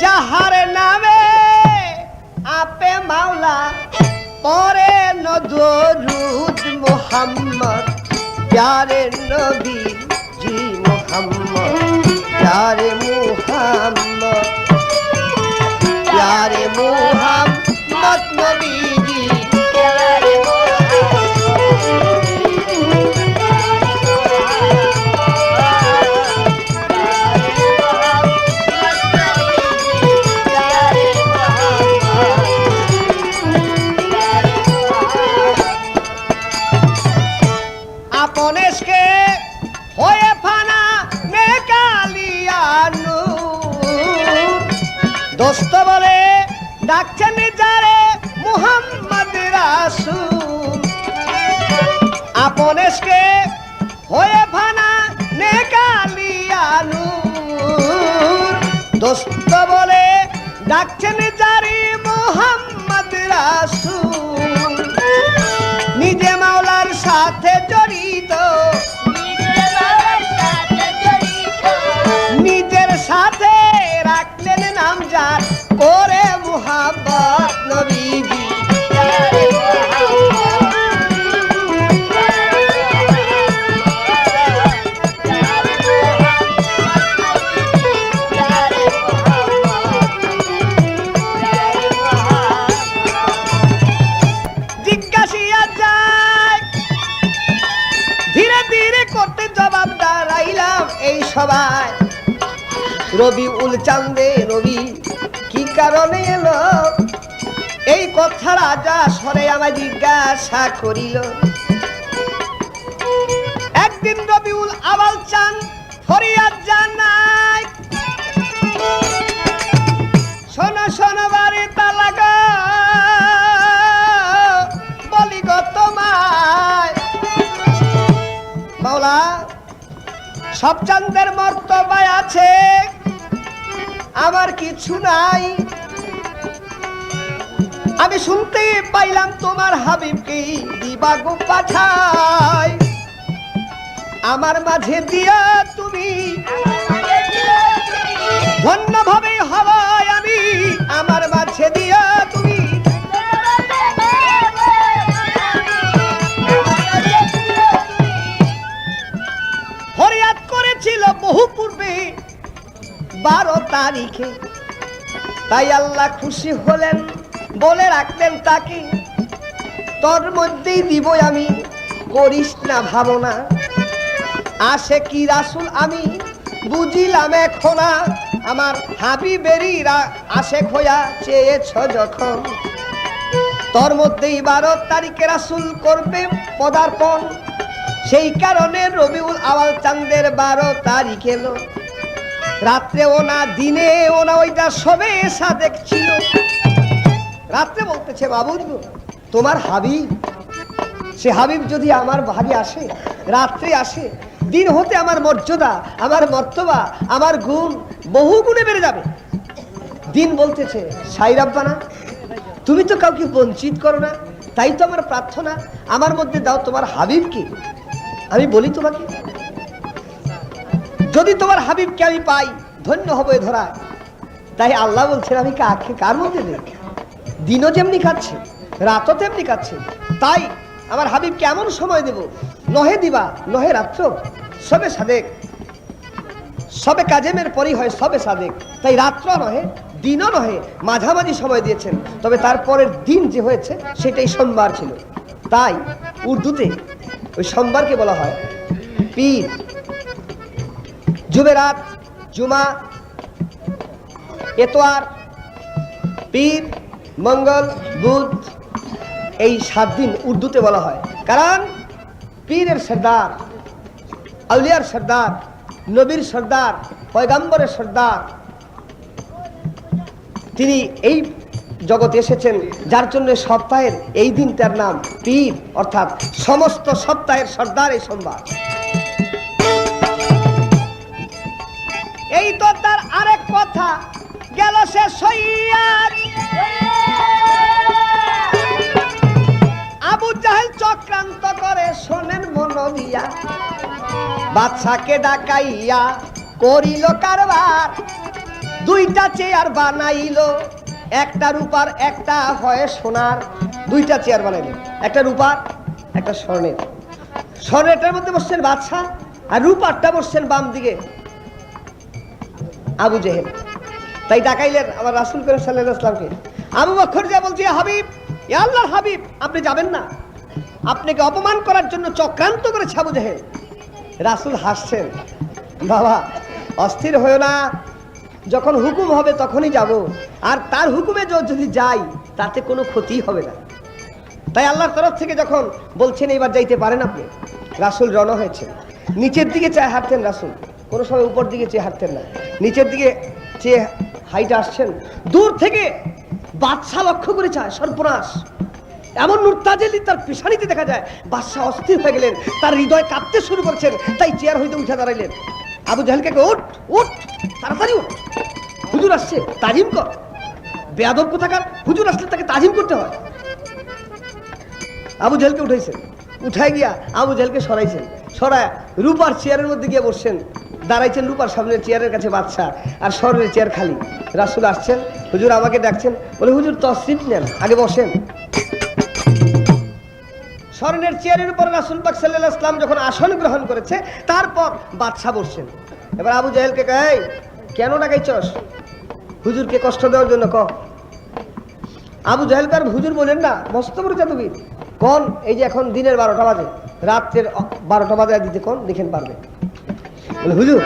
যাহার নামে আপে মাওলা পরে নদরুদ মুহাম্মদ প্যারে নবী জি মুহাম্মদ প্যারে মুহাম্মদ প্যারে মুহাম্মদ নবী জি প্যারে আপনেশকে হয়ে ফানা নেকালিয়ানু দোস্ত বলে ডাকছেন যারে মুহাম্মদ রাসূল আপনেশকে হয়ে ফানা নেকালিয়ানু দোস্ত বলে ডাকছেন যারে মুহাম্মদ রাসূল নিজে মাওলার সাথে জড়িত নিজের সাথে রাখলেন নাম যার করে মুহাম্মদ নবীজি জিজ্ঞাসিয়া যায় ধীরে ধীরে করতে জবাব দাঁড়াইলাম এই সবাই রবিউল চাঁদে নবী কি কারণে এলো এই কথা রাজা সরে আমায় জিজ্ঞাসা করিল একদিন রবিউল আওয়াল চাঁদ ফরিয়াদ জানায় শোনো শোনো বাড়ি তালাগা বলি গো তোমায় মাওলা সব চাঁদের মর্তবায় আছে আমার কিছু নাই আমি শুনতে পাইলাম তোমার হাবিবকে দিবা গো পাঠাই আমার মাঝে দিয়া তুমি ধন্য ভাবে হবাই আমি আমার মাঝে দিয়া তুমি ফরিয়াদ করেছিল বহু পূর্বে 12 তারিখে তাই আল্লাহ খুশি হলেন বলে রাখলেন তাকে তোর মধ্যেই দিব আমি করিস না ভাবনা আসে কি রাসূল আমি বুঝিলাম এখন আমার হাবিবেরই আশেক হইয়া চেয়েছ যখন তোর মধ্যেই 12 তারিখে রাসূল করবে পদার্পণ সেই কারণে রবিউল আওয়াল চাঁদের 12 তারিখ এলো রাত্রে ও না দিনে ও না ওইটা সবে সাদেক ছিল রাত্রে বলতেছে বাবুজি তোমার হাবিব সে হাবিব যদি আমার ভাগে আসে রাত্রে আসে দিন হতে আমার মর্যাদা আমার মর্তবা আমার গুণ বহু গুণে বেড়ে যাবে দিন বলতেছে সাই রাব্বানা তুমি তো কাউকে বঞ্চিত করো না তাই তো আমার প্রার্থনা আমার মধ্যে দাও তোমার হাবিবকে আমি বলি তোমাকে যদি তোমার হাবিবকে আমি পাই ধন্য হবে ধরা তাই আল্লাহ বলছেন আমি কার মধ্যে দেখ দিনও যেমনি কাটছে রাতও তেমনি কাটছে তাই আমার হাবিবকে এমন সময় দেব নহে দিবা নহে রাত্র সবে সাদেক সবে কাজেমের পরই হয় সবে সাদেক তাই রাত্র নহে দিনও নহে মাঝামাঝি সময় দিয়েছেন তবে তারপরের দিন যে হয়েছে সেটাই সোমবার ছিল তাই উর্দুতে ওই সোমবারকে বলা হয় পীর জুমেরাত জুমা এতওয়ার পীর মঙ্গল বুধ এই 7 দিন উর্দুতে বলা হয় কারণ পীরের সর্দার আউলিয়ার সর্দার নবীর সর্দার পয়গম্বরের সর্দার তিনি এই জগতে এসেছেন যার জন্য সপ্তাহের এই দিনটার নাম পীর অর্থাৎ সমস্ত সপ্তাহের সর্দার এই সোমবার এই তো তার আরেক কথা গেল শেষ হইয়া আবু জাহেল চক্রান্ত করে শোনেন মন দিয়া বাদশাকে ডাকাইয়া করিল কারবার 2 দুইটা চেয়ার বানাইলো, একটা রূপার একটা হয় সোনার। দুইটা চেয়ার বানাইলেন, একটা রূপার একটা স্বর্ণের। স্বর্ণেরটার মধ্যে বসছেন বাদশা, আর রূপারটা বসছেন বাম দিকে আবু জেহেল। তাই ডাকাইলেন আমার রাসূল করিম সাল্লাল্লাহু আলাইহি ওয়াসাল্লামকে। আবু বকর যা বলছে, হাবিব, ইয়া আল্লাহর হাবিব, আপনি যাবেন না, আপনাকে অপমান করার জন্য চক্রান্ত করেছে আবু জেহেল। রাসূল হাসছেন, বাবা অস্থির হয়েও না, যখন হুকুম হবে তখনই যাব, আর তার হুকুমে যদি যাই তাতে কোনো ক্ষতি হবে না। তাই আল্লাহর তরফ থেকে যখন বলছেন এবার যাইতে পারেন আপনি, রাসূল রওনা হয়েছেন। নিচের দিকে চেয়ে হাঁটতেন রাসূল, কোনো সময় উপর দিকে চেয়ে হাঁটতেন না, নিচের দিকে চেয়ে হাইটে আসছেন। দূর থেকে বাদশা লক্ষ্য করে চায়, সর্বনাশ, এমন নূর তাজেলি তার পেশানিতে দেখা যায়। বাদশা অস্থির হয়ে গেলেন, তার হৃদয় কাঁপতে শুরু করছেন। তাই চেয়ার হইতে উঠে দাঁড়াইলেন। আবু জাহেলকে, উঠ উঠ, তাড়াতাড়ি উঠ, হুজুর আসছে, তাজিম কর। বেয়াদব কোথাকার, হুজুর আসলে তাকে তাজিম করতে হয়। আবু জাহেলকে উঠাইছেন, উঠাই গিয়া আবু জাহেলকে সরাইছেন, সরায় রূপার চেয়ারের মধ্যে গিয়ে বসছেন। দাঁড়াইছেন রূপার সামনের চেয়ারের কাছে বাদশা, আর স্বর্ণের চেয়ার খালি। রাসূল আসছেন, হুজুর আমাকে ডাকছেন। বলে, হুজুর তশরিফ নেন, আগে বসেন। স্বর্ণের চেয়ারের উপর রাসূল পাক সাল্লাল্লাহু আলাইহি ওয়াসাল্লাম যখন আসন গ্রহণ করেছে, তারপর বাদশা বসছেন। এবার আবু জাহেলকে কয়, কেন ডাকাইছস? হুজুরকে কষ্ট দেওয়ার জন্য ক। আবু জাহেল কার হুজুর বলেন না, মস্ত বড় জাদুবিদ। কোন এই যে এখন দিনের 12টা বাজে, রাত্রের 12টা বাজে দিতে কোন দেখেন পারবে? বলে, হুজুর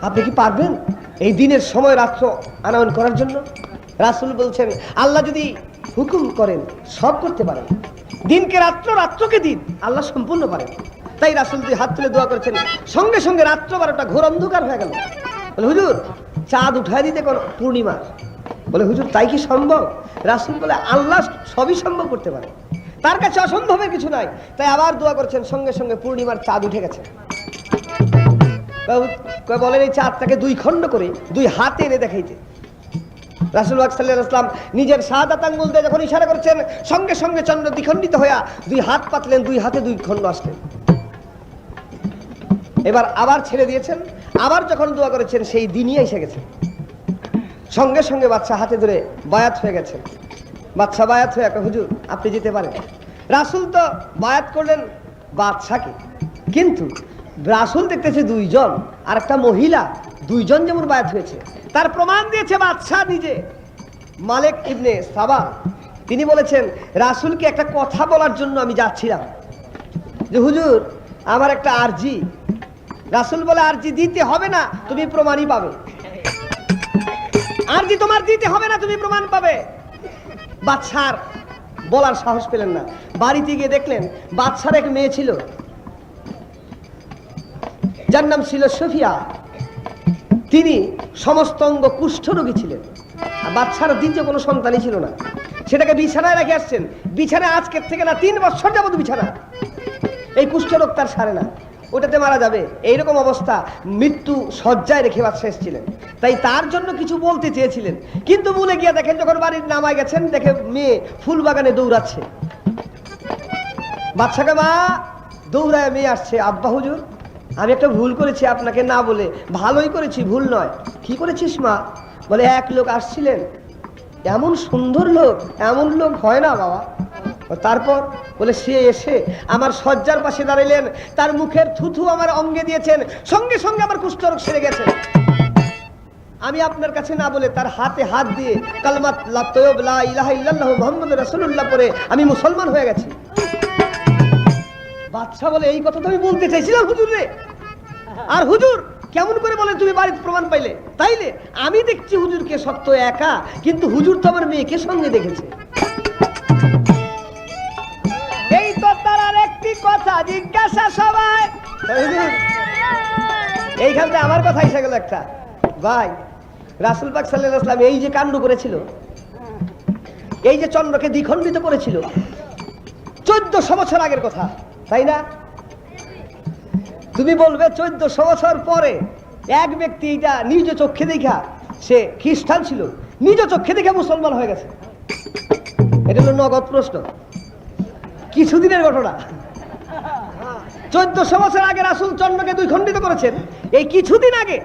আপনি কি পারবেন এই দিনের সময় রাত্র আনয়ন করার জন্য? রাসূল বলছেন, আল্লাহ যদি হুকুম করেন সব করতে পারেন। দিনকে রাত্র, রাত্রকে দিন, আল্লাহ সম্পূর্ণ পারেন। তাই রাসূল দুই হাত তুলে দোয়া করেছেন, সঙ্গে সঙ্গে রাত্র 12টা ঘোর অন্ধকার হয়ে গেল। বলে, হুজুর চাঁদ উঠায় দিতে কোন পূর্ণিমা। বলে, হুজুর তাই কি সম্ভব? রাসূল বলে, আল্লাহ সবই সম্ভব করতে পারে, তার কাছে অসম্ভবের কিছু নাই। তাই আবার দোয়া করছেন, সঙ্গে সঙ্গে পূর্ণিমার চাঁদ উঠে গেছে। বলেন এই চাঁদটাকে 2 খণ্ড করে 2 হাতে এনে দেখাইতে। রাসূল সাল্লাল্লাহু আলাইহি ওয়াসাল্লাম নিজের শাহাদাত আঙ্গুল দিয়ে যখন ইশারা করেছেন, সঙ্গে সঙ্গে চন্দ্র দ্বিখণ্ডিত হইয়া 2 হাত পাতলেন, 2 হাতে 2 খণ্ড আসলেন। এবার আবার ছেড়ে দিয়েছেন, আবার যখন দোয়া করেছেন সেই দিনই এসে গেছে। সঙ্গে সঙ্গে বাদশা হাতে ধরে বায়াত হয়ে গেছেন। বাদশা বায়াত হয়ে, হুজুর আপনি যেতে পারেন। রাসূল তো বায়াত করলেন বাদশাকে, কিন্তু রাসূল দেখতেছে 2 জন আর একটা মহিলা, 2 জন যেমন বায়াত হয়েছে, তার প্রমাণ দিয়েছে বাদশা নিজে। মালিক ইবনে সাবা তিনি বলেছেন, রাসূলকে একটা কথা বলার জন্য আমি যাচ্ছিলাম, যে হুজুর আমার একটা আরজি। রাসূল বলে, আরজি দিতে হবে না, তুমি প্রমাণই পাবে। আরজি তোমার দিতে হবে না, তুমি প্রমাণ পাবে। বাদশার বলার সাহস পেলেন না। বাড়িতে গিয়ে দেখলেন বাদশার এক মেয়ে ছিল, যার নাম ছিল সফিয়া। তিনি সমস্ত অঙ্গ কুষ্ঠরোগী ছিলেন। বাদশার দ্বিতীয় কোনো সন্তানই ছিল না। সেটাকে বিছানায় রেখে আসছেন। বিছানায় আজকের থেকে না 3 বছর যাবত বিছানা। এই কুষ্ঠরোগ তার সারে না, ওটাতে মারা যাবে, এইরকম অবস্থা। মৃত্যু শয্যায় রেখে বাদশা এসেছিলেন। তাই তার জন্য কিছু বলতে চেয়েছিলেন, কিন্তু ভুলে গিয়ে দেখেন যখন বাড়ির নামায় গেছেন, দেখে মেয়ে ফুল বাগানে দৌড়াচ্ছে। বাদশাকে মা দৌড়ায় মেয়ে আসছে, আব্বা হুজুর আমি একটা ভুল করেছি, আপনাকে না বলে। ভালোই করেছি, ভুল নয়। কি করেছিস মা? বলে, এক লোক আসছিলেন, এমন সুন্দর লোক, এমন লোক হয় না বাবা। তারপর বলে, সে এসে আমার শয্যার পাশে দাঁড়াইলেন, তার মুখের থুথু আমার অঙ্গে দিয়েছেন, সঙ্গে সঙ্গে আমার কুষ্ঠরোগ সেরে গেছে। আমি আপনার কাছে না বলে তার হাতে হাত দিয়ে কালমাত লা তাইয়্যিব লা ইলাহা ইল্লাল্লাহু মুহাম্মাদুর রাসূলুল্লাহ পড়ে আমি মুসলমান হয়ে গেছি। বাদশা বলে, এই কথা তো আমি বলতে চাইছিলাম হুজুর রে। আর হুজুর কেমন করে বলেন তুমি বাড়িতে প্রমাণ পাইলে? তাইলে আমি দেখছি হুজুরকে সত্য একা, কিন্তু হুজুর তো আমার মেয়েকে সঙ্গে দেখেছে। এই তো তার আর একটি কথা জিজ্ঞাসা সবাই। এইখান থেকে আমার কথা এসে গেল একটা। ভাই রাসূল পাক সাল্লাল্লাহু আলাইহি ওয়াসাল্লাম এই যে কাণ্ড করেছিল, এই যে চন্দ্রকে দ্বিখণ্ডিত করেছিল, 1400 বছর আগের কথা, তাই না? তুমি বলবে 1400 বছর পরে এক ব্যক্তি এটা নিজ চোখে দেখা, সে খ্রিস্টান ছিল, নিজ চোখে দেখে মুসলমান হয়ে গেছে। এটা হলো নগদ প্রশ্ন, কিছুদিনের ঘটনা। 1400 বছর আগে রাসূল চন্দ্রকে 2 খণ্ডিত করেছেন, এই কিছুদিন আগে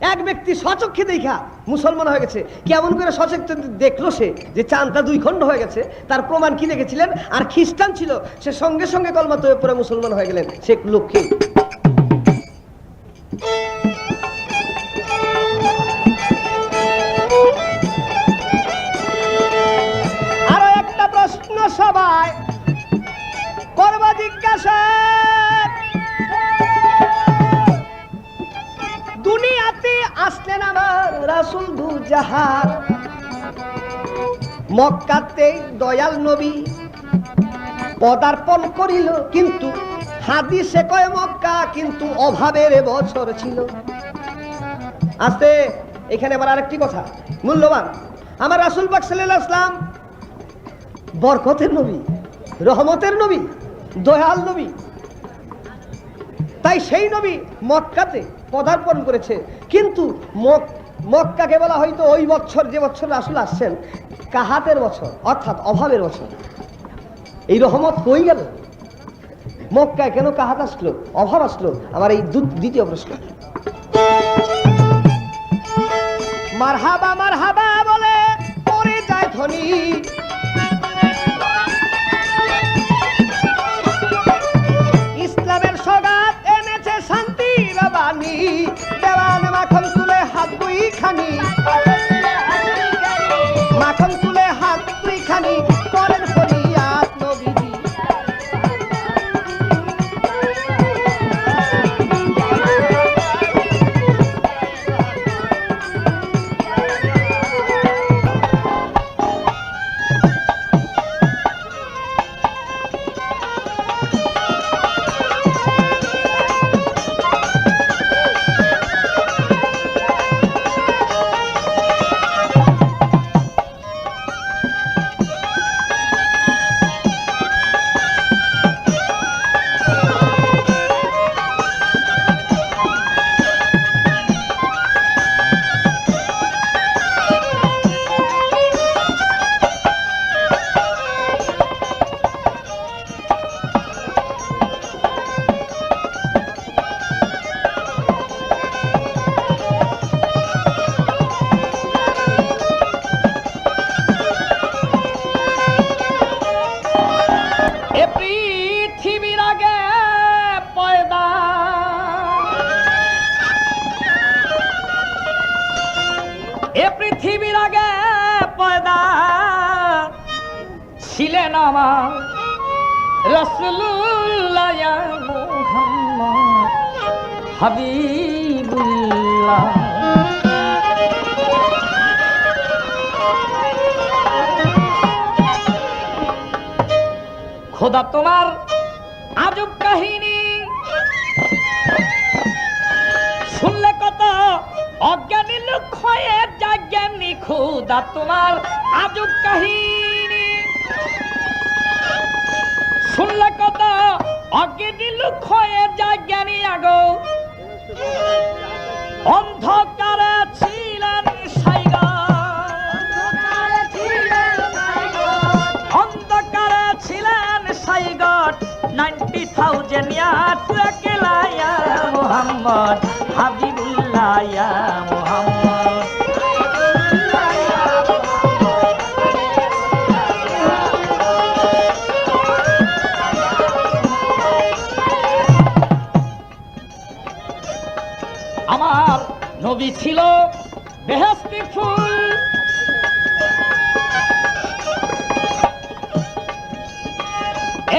এক ব্যক্তি স্বচক্ষে দেখা মুসলমান হয়ে গেছে। কেমন করে স্বচক্ষে দেখলো সে যে চাঁদটা 2 খণ্ড হয়ে গেছে? তার প্রমাণ কি দেখেছিলেন? আর খ্রিস্টান ছিল, সে সঙ্গে সঙ্গে কলমা তৈরি পরে মুসলমান হয়ে গেলেন। সে লক্ষ্মী। আরো একটা প্রশ্ন সবাই করবা জিজ্ঞাসা, দুনিয়াতে আসলেন আমার রাসূল দু জাহান, মক্কাতে দয়াল নবী পদার্পণ করিল, কিন্তু হাদিসে কয় মক্কা কিন্তু অভাবের বছর ছিল। আস্তে এখানে আবার আরেকটি কথা মূল্যবান, আমার রাসূল পাক সাল্লাল্লাহু আলাইহি ওয়াসাল্লাম বরকতের নবী, রহমতের নবী, দয়াল নবী। তাই সেই নবী মক্কাতে পদার্পণ করেছে, কিন্তু মক্কাকে বলা হয়তো ওই বছর যে বছর রাসূল আসছেন কাহাতের বছর, অর্থাৎ অভাবের বছর। এই রহমত কই গেল? মক্কায় কেন কাহাত আসলো, অভাব আসলো? আমার এই দ্বিতীয় প্রশ্ন। মারহাবা মারহাবা বলে পড়ে যায় ধ্বনি, ইসলামের সগাত এনেছে শান্তির বাণী, দেওয়ান মাখন তুলে হাত দুইখানি, মাখন তুলে হাত দুইখানি করেন ফরিয়াদ নবীজি। পৃথিবীর আগে পয়দা ছিলেন আমার রাসূলুল্লাহ ইয়া মুহাম্মদ হাবিবুল্লাহ। খোদা তোমার আজব কাহিনী শুনলে কত অজ্ঞানী লোক হয়ে যায় জ্ঞানী। খোদা তোমার আজব কাহিনী শুনলে কত অজ্ঞানী লোক হয়ে যায় জ্ঞানী। আগো অন্ধকারে ছিলেন অন্ধকারে ছিলেন সাইগট 90,000 ইয়ার্স একলা ইয়া মুহাম্মদ হাবিবুল্লাহ ইয়া মুহাম্মদ। আমার নবী ছিল বেহেশতি ফুল,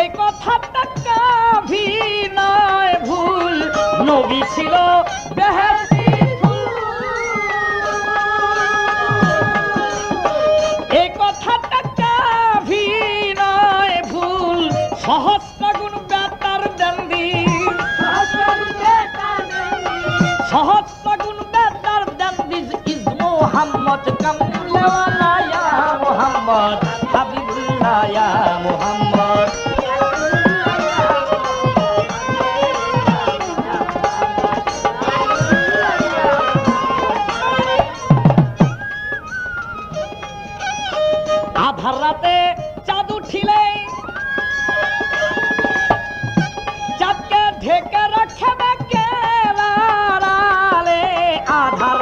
এই কথাটা কাভি নয় ভুল। নবী ছিল বেহেশতি ফুল, এই কথাটা কাভি নয় ভুল। সহস্র গুণ বেতার দেনদি, সহস্র গুণ বেতার দেনদি। ইজ মুহাম্মদ কামলিওয়ালা ইয়া মুহাম্মদ হাবিবুল্লাহ ইয়া মুহাম্মদ। আধার রাতে চাঁদ উঠিলে চাঁদকে ঢেকে রাখবে কে আধার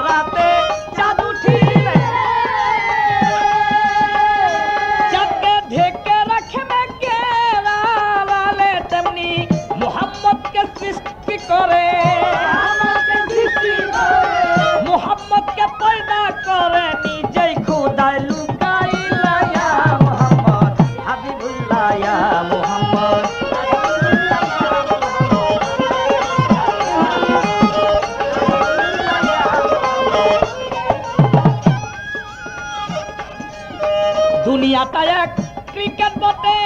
দুনিয়াটা এক ক্রিকেট বটে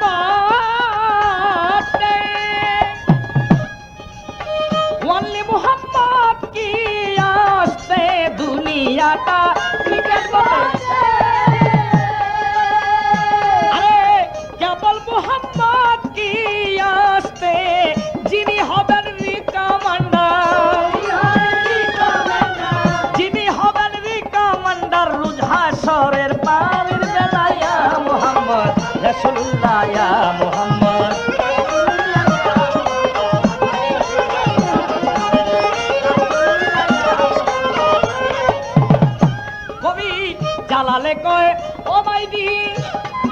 বটে ওয়ানলি মোহাম্মদ কি আসতে দুনিয়াটা ক্রিকেট বটে আরে কেবল মোহাম্মদ কি আসতে যিনি হবেন রিকমান্ডার যিনি হবেন রিকমান্ডার রোজ হাশরের পারের বেলায় ইয়া মুহাম্মদ রাসূলুল্লাহ ইয়া মুহাম্মদ কবি জালালে কয় ও মাইদি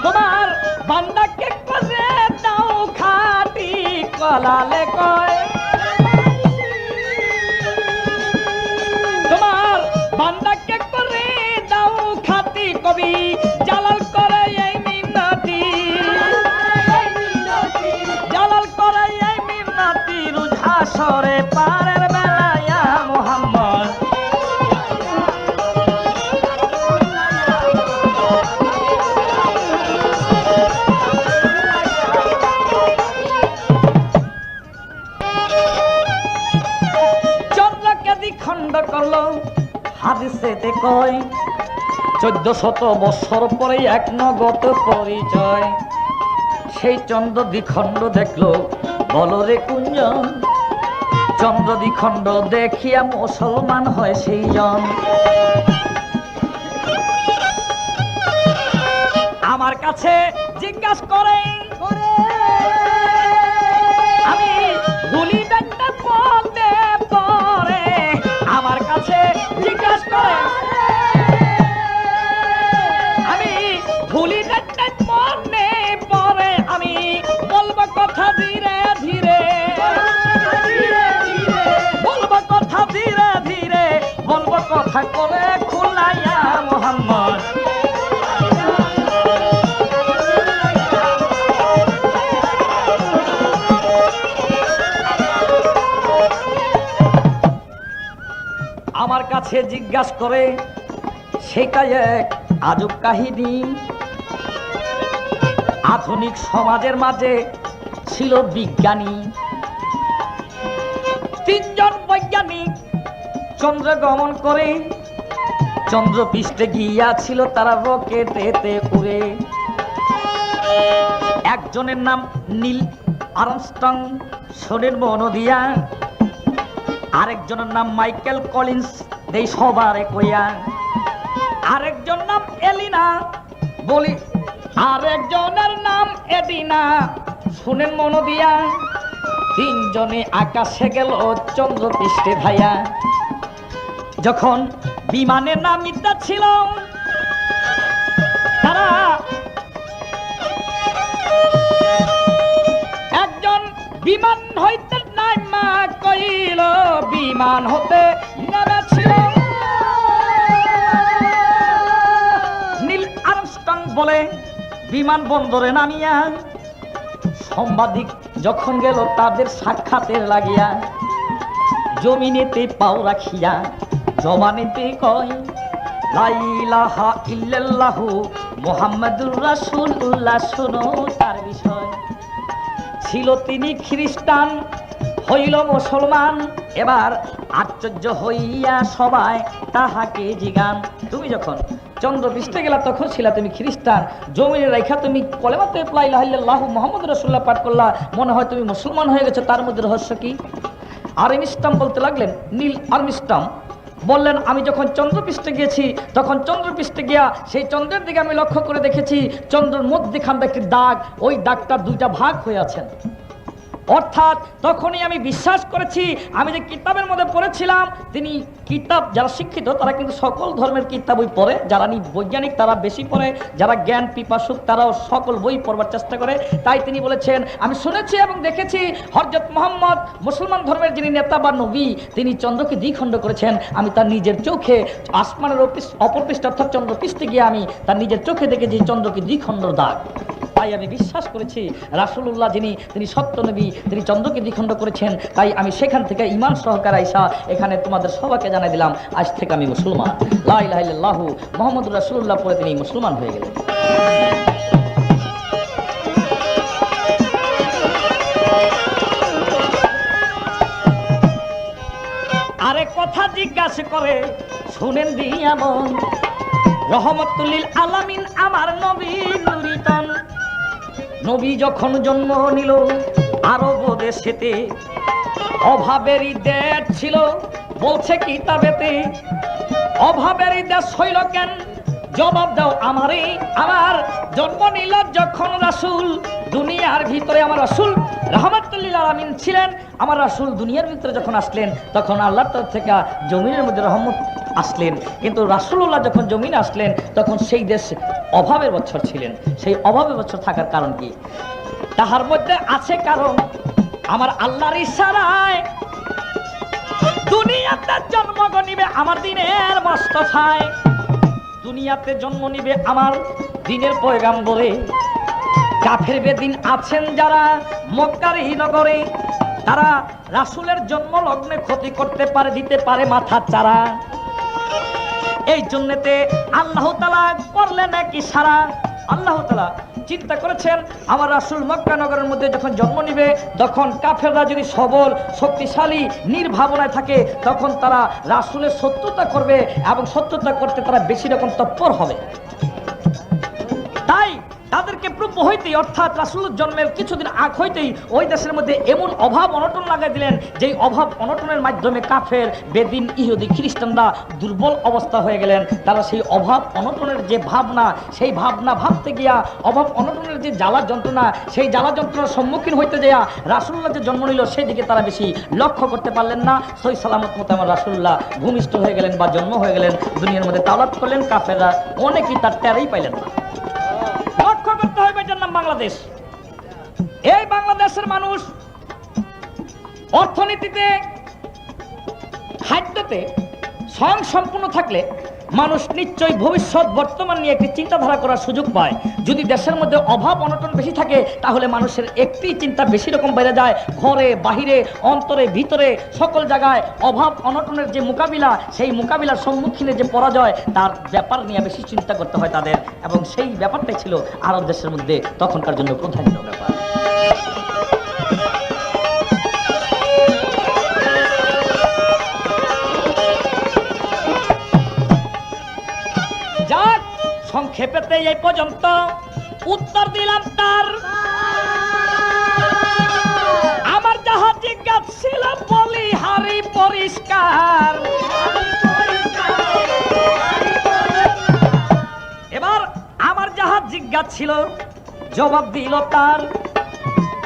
তোমার বান্দাকে করে দাও খাটি কলালে কয় তোমার বান্দাকে করে দাও খাটি কবি জালাল করে এই মিনতি জালাল করে এই মিনতি রোজ হাশরে পারের বেলায় ইয়া মুহাম্মদ খণ্ড করলো হাদিসেতে কয় 1400 বছর পরে এক নগদ পরিচয় সেই চন্দ্র দ্বিখণ্ড দেখলো বলো রে কুঞ্জন চন্দ্র দ্বিখণ্ড দেখিয়া মুসলমান হয় সেই জন আমার কাছে জিজ্ঞাসা করে আমি গুলি ডাক্তার বলতে পরে আমার কাছে জিজ্ঞাসা করে আমি গুলি ডাক্তার মনে পরে আমি বলবো কথা ধীরে ধীরে বলবো কথা ধীরে ধীরে বলবো কথা করে খুলাইয়া মোহাম্মদ আমার কাছে জিজ্ঞাসা করে সেটা এক আজব কাহিনী আধুনিক সমাজের মাঝে ছিল বিজ্ঞানী তিনজন বৈজ্ঞানিক চন্দ্র গমন করে চন্দ্রপৃষ্ঠে গিয়াছিল তারা রকেটেতে উড়ে একজনের নাম নীল আর্মস্ট্রং সোনের মনোদিয়া আরেকজনের নাম মাইকেল কলিন্স দেই সবারে কইয়া আরেকজন নাম এলিনা বলি আরেকজনের নাম এডিনা শুনেন মনো দিয়া তিনজনে আকাশে গেল চন্দ্রপৃষ্ঠে ভাইয়া যখন বিমানের নামিতে ছিল তারা একজন বিমান হইতে নাইমা কইল বিমান হতে নেমেছিল নীল আর্মস্ট্রং বলে বিমান বন্দরে নামিয়া সাংবাদিক যখন গেল তাদের সাক্ষাতের লাগিয়া জমিনেতে পাও রাখিয়া জবানেতে কয় লা ইলাহা ইল্লাল্লাহু মুহাম্মাদুর রাসূলুল্লাহ শোনো তার বিষয় ছিল তিনি খ্রিস্টান হইল মুসলমান এবার আশ্চর্য হইয়া সবাই তাহাকে জিগান তুমি যখন চন্দ্রপৃষ্ঠে গেলা তখন ছিলা তুমি খ্রিস্টান জমিনে রেখা তুমি কলেমাতে লা ইলাহা ইল্লাল্লাহু মুহাম্মাদুর রাসূলুল্লাহ পাঠ করলা মনে হয় তুমি মুসলমান হয়ে গেছো তার মধ্যে রহস্য কি আর্মস্ট্রং বলতে লাগলেন নীল আর্মস্ট্রং বললেন আমি যখন চন্দ্রপৃষ্ঠে গিয়েছি তখন চন্দ্রপৃষ্ঠে গিয়া সেই চন্দ্রের দিকে আমি লক্ষ্য করে দেখেছি চন্দ্রের মধ্যখানে একটি দাগ ওই দাগটার দুইটা ভাগ হয়ে আছেন অর্থাৎ তখনই আমি বিশ্বাস করেছি আমি যে কিতাবের মধ্যে পড়েছিলাম তিনি কিতাব যারা শিক্ষিত তারা কিন্তু সকল ধর্মের কিতাবই পড়ে যারা বৈজ্ঞানিক তারা বেশি পড়ে যারা জ্ঞান পিপাসুক তারাও সকল বই পড়বার চেষ্টা করে তাই তিনি বলেছেন আমি শুনেছি এবং দেখেছি হযরত মুহাম্মদ মুসলমান ধর্মের যিনি নেতা বা নবী তিনি চন্দ্রকে দ্বিখণ্ড করেছেন আমি তার নিজের চোখে আসমানের অপর পৃষ্ঠ অর্থাৎ চন্দ্রপৃষ্ঠে গিয়ে আমি তার নিজের চোখে দেখেছি চন্দ্রকে দ্বিখণ্ড দাগ তাই আমি বিশ্বাস করেছি রাসূলুল্লাহ তিনি সত্য নবী, তিনি চন্দ্রকে দ্বিখণ্ড করেছেন। তাই আমি সেখান থেকে ঈমান সহকারে আইসা এখানে তোমাদের সবাইকে জানাই দিলাম, আজ থেকে আমি মুসলমান। লা ইলাহা ইল্লাল্লাহু মুহাম্মাদুর রাসূলুল্লাহ পরে তিনি মুসলমান হয়ে গেলেন। আরে কথা জিজ্ঞাসা করে শুনেন দিয়া মন, রহমতুল লিল আলামিন আমার নবী নুরিতন। নবী যখন জন্ম নিল আরব দেশেতে, অভাবেরই দেশ ছিল বলছে কিতাবেতে। অভাবেরই দেশ হইল কেন জবাব দাও আমারে। আমার জন্ম নিল যখন রাসূল দুনিয়ার ভিতরে, আমার রাসূল রহমতুল লিল আলামিন ছিলেন। আমার রাসূল দুনিয়ার ভিতরে যখন আসলেন তখন আল্লাহর তরফ থেকে জমিনের মধ্যে রহমত আসলেন। কিন্তু রাসূলুল্লাহ যখন জমিনে আসলেন তখন সেই দেশ অভাবের বছর ছিলেন। সেই অভাবের বছর থাকার কারণ কি? তাহার মধ্যে আছে কারণ আমার আল্লাহর ইশারায় দুনিয়াতে জন্ম নিবে আমার দিনের মোস্তফায়। দুনিয়াতে জন্ম নিবে আমার দিনের পয়গাম্বরে। কাফের বেদিন আছেন যারা মক্কার নগরে, তারা রাসূলের জন্ম লগ্নে ক্ষতি করতে পারে, দিতে পারে মাথা চারা। এই জন্যতে আল্লাহ তাআলা করলেন এক ইশারা। আল্লাহ তাআলা চিন্তা করেছেন আমার রাসূল মক্কা নগরের মধ্যে যখন জন্ম নিবে তখন কাফেররা যদি সবল শক্তিশালী নির্ভাবনায় থাকে তখন তারা রাসূলের শত্রুতা করবে এবং শত্রুতা করতে তারা বেশি রকম তৎপর হবে। তাই তাদেরকে পূর্ব হইতেই অর্থাৎ রাসূলের জন্মের কিছুদিন আগ হইতেই ওই দেশের মধ্যে এমন অভাব অনটন লাগাই দিলেন যেই অভাব অনটনের মাধ্যমে কাফের বেদিন ইহুদি খ্রিস্টানরা দুর্বল অবস্থা হয়ে গেলেন। তারা সেই অভাব অনটনের যে ভাবনা, সেই ভাবনা ভাবতে গিয়া অভাব অনটনের যে জ্বালা যন্ত্রণা, সেই জ্বালা যন্ত্রণার সম্মুখীন হইতে যাইয়া রাসূলুল্লাহ যে জন্ম নিল সেই দিকে তারা বেশি লক্ষ্য করতে পারলেন না। সই সালামত মতো আমার রাসূলুল্লাহ ভূমিষ্ঠ হয়ে গেলেন বা জন্ম হয়ে গেলেন, দুনিয়ার মধ্যে তাওলাত করলেন। কাফেররা অনেকেই তার টেরই পাইলেন না। লক্ষ্য করতে হবে এটার নাম বাংলাদেশ। এই বাংলাদেশের মানুষ অর্থনীতিতে খাদ্যতে স্বয়ং সম্পূর্ণ থাকলে মানুষ নিশ্চয়ই ভবিষ্যৎ বর্তমান নিয়ে একটি চিন্তাধারা করার সুযোগ পায়। যদি দেশের মধ্যে অভাব অনটন বেশি থাকে তাহলে মানুষের একটি চিন্তা বেশি রকম বেড়ে যায়। ঘরে বাহিরে অন্তরে ভিতরে সকল জায়গায় অভাব অনটনের যে মোকাবিলা, সেই মোকাবিলার সম্মুখীনে যে পরাজয়, তার ব্যাপার নিয়ে বেশি চিন্তা করতে হয় তাদের। এবং সেই ব্যাপারটাই ছিল আরব দেশের মধ্যে তখনকার জন্য প্রধান্য ব্যাপার। সংক্ষেপেতে এই পর্যন্ত উত্তর দিলাম তার। আমার যাহা জিজ্ঞাসা ছিল বলিহারি পরিষ্কার। এবার আমার যাহা জিজ্ঞাসা ছিল জবাব দিল তার।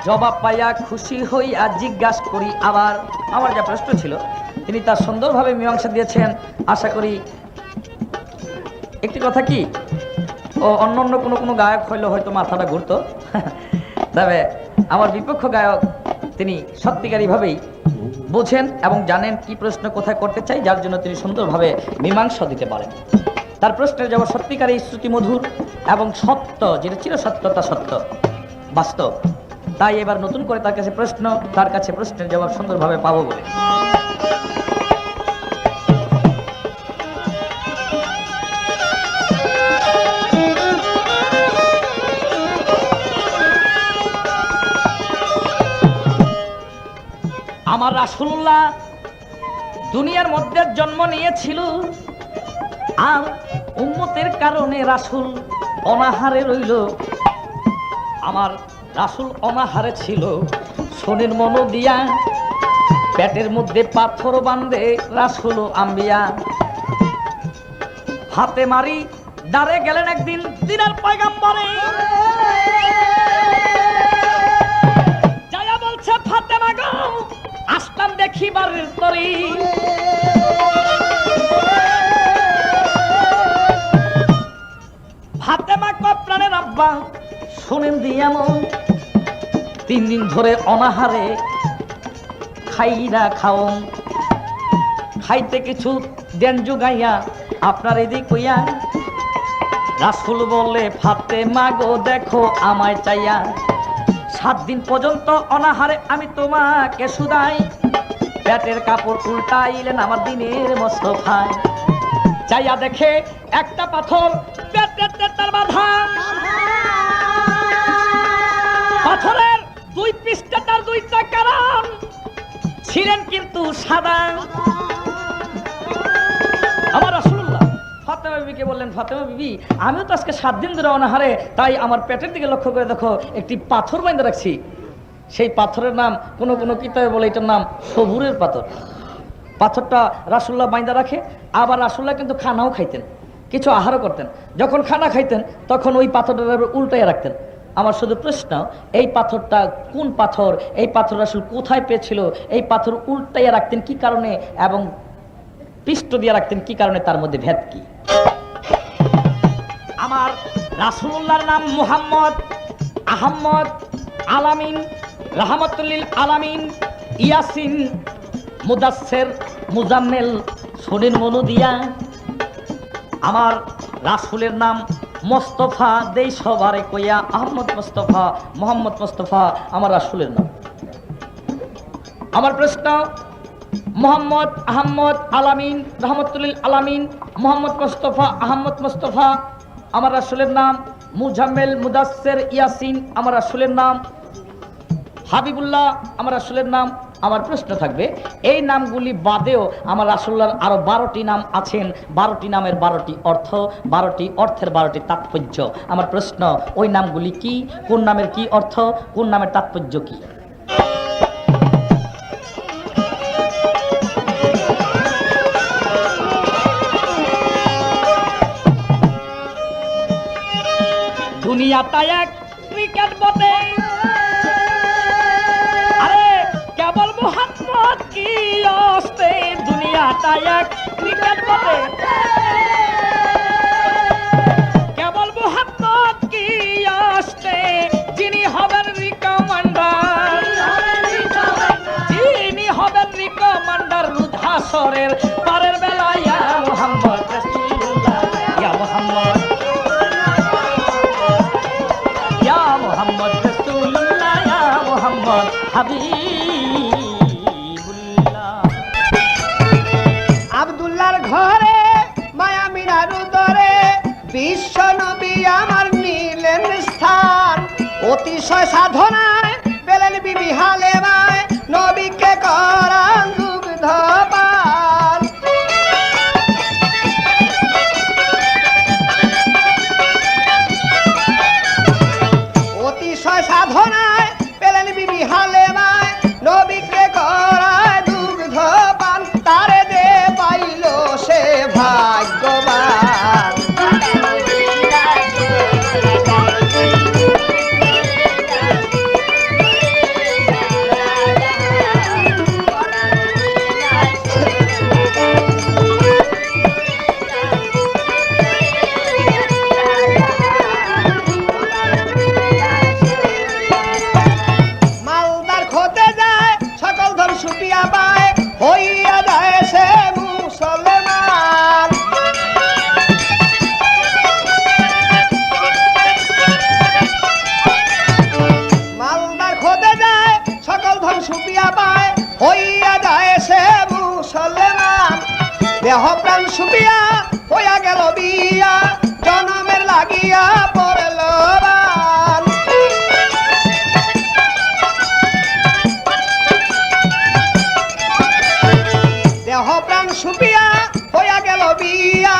জবাব পাইয়া খুশি হইয়া জিজ্ঞাসা করি আবার। আমার যা প্রশ্ন ছিল তিনি তার সুন্দরভাবে মীমাংসা দিয়েছেন। আশা করি একটি কথা কি, ও অন্য অন্য কোনো গায়ক হইলে হয়তো মাথাটা ঘুরতো, তবে আমার বিপক্ষ গায়ক তিনি সত্যিকারীভাবেই বোঝেন এবং জানেন কি প্রশ্ন কোথায় করতে চাই, যার জন্য তিনি সুন্দরভাবে মীমাংসা দিতে পারেন। তার প্রশ্নের জবাব সত্যিকারী শ্রুতি মধুর এবং সত্য, যেটা চির সত্যতা সত্য বাস্তব। তাই এবার নতুন করে তার কাছে প্রশ্নের জবাব সুন্দরভাবে পাবো বলে আমার রাসূলুল্লাহ দুনিয়ার মধ্যে জন্ম নিয়েছিল আর উম্মতের কারণে রাসূল অনাহারে রইল। আমার রাসূল অনাহারে ছিল, শোনেন মন দিয়া পেটের মধ্যে পাথর বাঁধে রাসূল আম্বিয়া। হাতে মারি দাঁড়ে গেলেন একদিন দিনের পয়গাম্বরে। যায়া বলছে ফাতেমা গো আসলাম দেখিবার তরি। ফাতেমা কয় প্রাণের আব্বা শোনেন দিয়া মন, 3 দিন ধরে অনাহারে খাই না খাওন, খাইতে কিছু দেন জুগাইয়া আপনার এদিক হইয়া। রাসূল বলে ফাতেমা গো দেখো আমায় চাইয়া, 7 দিন পর্যন্ত অনাহারে আমি তোমাকে শুধাই, পেটের কাপড় উল্টাইলেন আমার দিনের মোস্তফায়। চাইয়া দেখে একটা পাথর পেটের তার বাঁধা, পাথরের 2 পৃষ্ঠে তার 2টা কারণ ছিলেন কিন্তু সাদা। আমার রাসূলুল্লাহ ফাতেমা বিবিকে বললেন, ফাতেমা বিবি আমিও তো আজকে 7 দিন ধরে অনাহারে, তাই আমার পেটের দিকে লক্ষ্য করে দেখো একটি পাথর বাইন্ধে রাখছি। সেই পাথরের নাম কোন কোন কিতাবে বলে এটার নাম সবুরের পাথর। পাথরটা রাসূলুল্লাহ বাইন্ধা রাখে। আবার রাসূলুল্লাহ কিন্তু খানাও খাইতেন, কিছু আহারও করতেন। যখন খানা খাইতেন তখন ওই পাথরটা উল্টাইয়া রাখতেন। আমার শুধু প্রশ্ন, এই পাথরটা কোন পাথর? এই পাথর রাসূল কোথায় পেয়েছিল? এই পাথর উল্টাইয়া রাখতেন কি কারণে এবং পৃষ্ঠ দিয়ে রাখতেন কি কারণে? তার মধ্যে ভেদ কি? আমার রাসূলুল্লাহর নাম মুহাম্মদ আহমদ আলামিন রাহমাতুল লিল আলামিন ইয়াসিন মুদাসসির মুজাম্মেল শরীর মনু দিয়া। আমার রাসূলের নাম মোস্তফা দেই সবারে কইয়া, আহমদ মোস্তফা মোহাম্মদ মোস্তফা আমার রাসূলের নাম। আমার প্রশ্ন, মোহাম্মদ আহমদ আলামিন রাহমাতুল লিল আলামিন মোহাম্মদ মোস্তফা আহমদ মোস্তফা আমার রাসূলের নাম, মুজাম্মেল মুদাসসির ইয়াসিন আমার রাসূলের নাম, হাবিবুল্লাহ আমার রাসূলের নাম। আমার প্রশ্ন থাকবে, এই নামগুলি বাদেও আমার রাসূলুল্লাহর আরো 12টি নাম আছেন। 12টি নামের 12টি অর্থ, 12টি অর্থের 12টি তাৎপর্য। আমার প্রশ্ন, ওই নামগুলি কি? কোন নামের কি অর্থ? কোন নামের তাৎপর্য কি? দুনিয়াটা এক ক্রিকেট বটে, আরে কেবল মুহাম্মদ কি আসতে, দুনিয়াটা এক ক্রিকেট বটে, কেবল মুহাম্মদ কি আসতে, যিনি হবেন রিকমান্ডার, যিনি হবেন রিকমান্ডার রুধাসরের পারের বেলায়। ইয়া মুহাম্মদ রাসূলুল্লাহ, ইয়া মুহাম্মদ, ইয়া মুহাম্মদ রাসূলুল্লাহ, ইয়া মুহাম্মদ হাবিবুল্লাহ। আব্দুল্লাহর ঘরে মায়া মিনার উদরে বিশ্ব নবী আমার নিলেন স্থান, অতিশয় সাধনায় পেলেন বিবি হালেমায় নবীকে করান দুগ্ধপান। অতিশয় সাধনায় পেলেন বিবি হালেমায় নবীকে করায় দুগ্ধপান, তারে দে পাইল সে ভাগ্যবান। মালদার খোতে যায় সকল ধন সুপিয়া পায়, হইয়া যায় সে মুসলমান। মালদার খোতে যায় সকল ধন সুপিয়া পায়, হইয়া যায় সে মুসলমান। দেহ প্রাণ সুপিয়া হইয়া গেল বিয়া, জনমের লাগিয়া পড়ল বান। দেহ প্রাণ সুপিয়া হইয়া গেল বিয়া,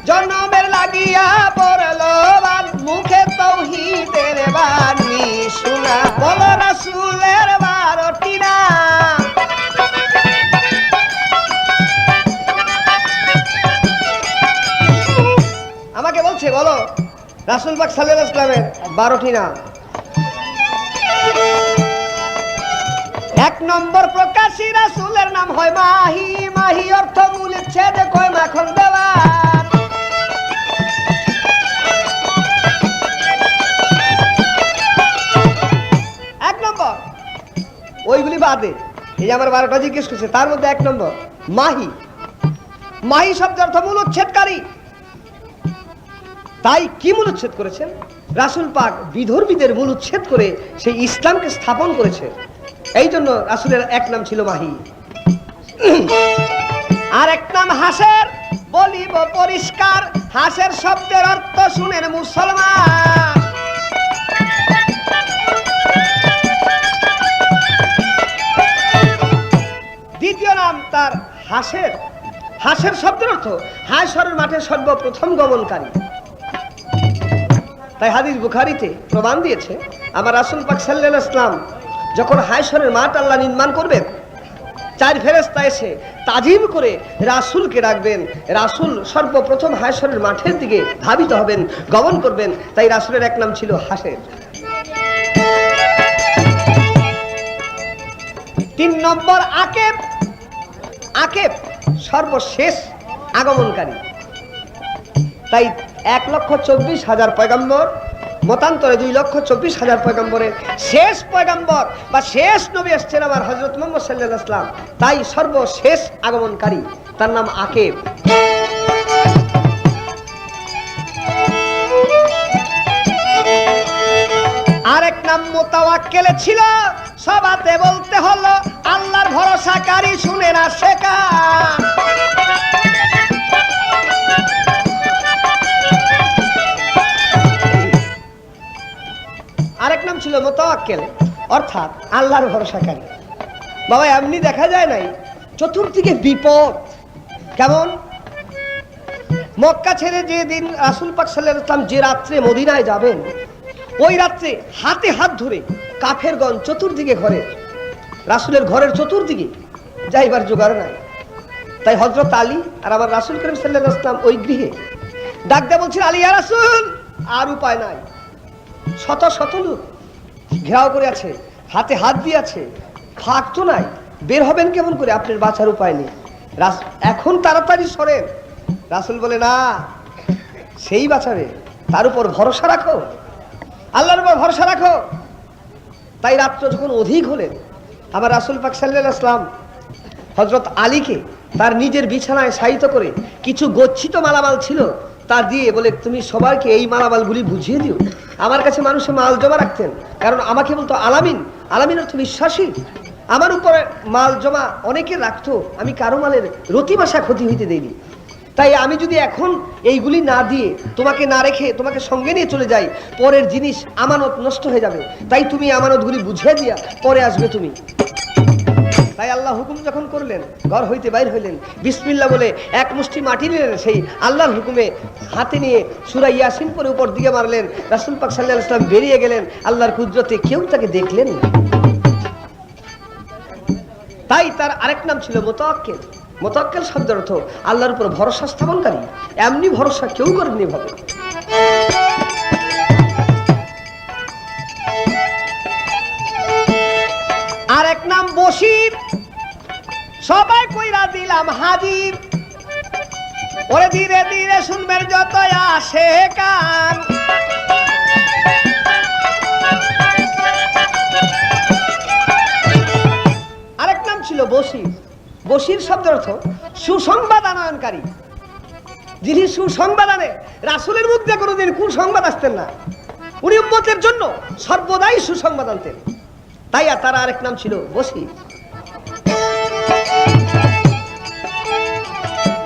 জনমের লাগিয়া পড়ল বান। মুখে তাওহীদের বাণী শোনা, বল রাসূলের 12টি নাম। আমাকে বলছে বলো রাসূল পাক সাল্লাল্লাহু আলাইহি ওয়াসাল্লামের 12টি নাম। 1 নম্বর প্রকাশী রাসূলের নাম হয় মাহি, মাহি অর্থ মূল ছেদে কয় মাখন দেওয়া। 1 নম্বর, ওইগুলি বাদে এই যে আমার 12টা জিজ্ঞেস করছে তার মধ্যে 1 নম্বর মাহি। মাহি শব্দের অর্থ মূল উচ্ছেদকারী। তাই কি মূল উচ্ছেদ করেছেন? রাসূল পাক বিধর্মীদের মূল উচ্ছেদ করে সেই ইসলামকে স্থাপন করেছে। এই জন্য রাসূলের এক নাম ছিল মাহি, আর এক নাম হাসের। বলিব পরিষ্কার, হাসের শব্দের অর্থ শুনেন মুসলমান। দ্বিতীয় নাম তার হাসের। হাসের শব্দের অর্থ হাসরের মাঠে সর্বপ্রথম গমনকারী। তাই হাদিস বুখারীতে প্রমাণ দিয়েছে, আমার রাসূল পাক সাল্লাল্লাহু আলাইহি ওয়াসাল্লাম যখন হাসরের মাঠ আল্লাহ নির্মাণ করবেন, 4 ফেরেশতা এসে তাজিম করে রাসূলকে ডাকবেন। রাসূল সর্বপ্রথম হাসরের মাঠের দিকে ধাবিত হবেন, গমন করবেন। তাই রাসূলের এক নাম ছিল হাসের। 3 নম্বর আকেব। আকেব সর্বশেষ আগমনকারী। তাই 1,24,000 পয়গম্বর, মতান্তরে 2,24,000 পয়গম্বরের শেষ পয়গম্বর বা শেষ নবী এসেছেন আমার হযরত মুহাম্মদ সাল্লাল্লাহু আলাইহি ওয়াসাল্লাম। তাই সর্বশেষ আগমনকারী, তার নাম আকেব। আরেক নাম মুতাওয়াক্কিল ছিল। সবাতে বলতে হলো আল্লাহর ভরসাকারী, শুনে না শেখা। আরেক নাম ছিল মুতাওয়াক্কিল, অর্থাৎ আল্লাহর ভরসাকারী। বাবা এমনি দেখা যায় নাই, চতুর্দিকে বিপদ। কেমন? মক্কা ছেড়ে যে দিন রাসূল পাক সাল্লাল্লাহু আলাইহি ওয়াসাল্লাম যে রাত্রে মদিনায় যাবেন, ওই রাত্রে হাতে হাত ধরে কাফেরগণ চতুর্দিকে ঘরে, রাসূলের ঘরের চতুর্দিকে যাইবার জোগাড় নাই। তাই হযরত আলী আর আমার রাসূল করিম সাল্লাল্লাহু আলাইহি ওয়াসাল্লাম ওই গৃহে ডাক দিয়ে বলছেন, আলী ইয়া রাসূল, আর উপায় নাই। শত শত লোক ঘেরাও করে আছে, হাতে হাত দিয়ে আছে, ফাঁক তো নাই, বের হবেন কেমন করে? আপনার বাঁচার উপায় নেই, এখন তাড়াতাড়ি সরেন। রাসূল বলে, না, সেই বাঁচাবে, তার উপর ভরসা রাখো, আল্লাহর উপর ভরসা রাখো। তাই রাত্র যখন অধিক হলেন, আমার রাসূল পাক সাল্লাল্লাহু আলাইহি ওয়াসাল্লাম হযরত আলীকে তার নিজের বিছানায় শায়িত করে কিছু গচ্ছিত মালামাল ছিল তা দিয়ে বলে, তুমি সবাইকে এই মালামালগুলি বুঝিয়ে দিও। আমার কাছে মানুষের মাল জমা রাখতেন, কারণ আমাকে বলতো আলামিন। আলামিন অর্থ বিশ্বাসী। আমার উপরে মাল জমা অনেকে রাখতো, আমি কারো মালের রতিবাসা ক্ষতি হইতে দেইনি। তাই আমি যদি এখন এইগুলি না দিয়ে, তোমাকে না রেখে, তোমাকে সঙ্গে নিয়ে চলে যাই, পরের জিনিস আমানত নষ্ট হয়ে যাবে। তাই তুমি আমানতগুলি বুঝিয়ে দিয়া পরে আসবে তুমি। তাই আল্লাহ হুকুম যখন করলেন, ঘর হইতে বাইর হইলেন, বিসমিল্লাহ বলে এক মুষ্টি মাটি নিলেন, সেই আল্লাহর হুকুমে হাতে নিয়ে সূরা ইয়াসিন পরে উপর দিকে মারলেন। রাসূল পাক সাল্লাল্লাহু আলাইহি ওয়াসাল্লাম বেরিয়ে গেলেন, আল্লাহর কুদরতে কেউ তাকে দেখলেন না। তাই তার আরেক নাম ছিল মুতাওয়াক্কিল। মুতাওয়াক্কিল শব্দের অর্থ আল্লাহর উপর ভরসা স্থাপনকারী। এমনি ভরসা কেউ করেনি ভাবে। আরেক নাম বশির। সবাই কইরা দিলাম হাজির, ওরে ধীরে ধীরে শুনবেন যত আসে কান। আরেক নাম ছিল বশির। বশির শব্দের অর্থ সুসংবাদ আনয়নকারী। যিনি সুসংবাদ আনে, রাসূলের মুখ দিয়ে কোনোদিন কুসংবাদ আসতেন না, উনি উম্মতের জন্য সর্বদাই সুসংবাদ আনতেন। তাই তার আরেক নাম ছিল বশির।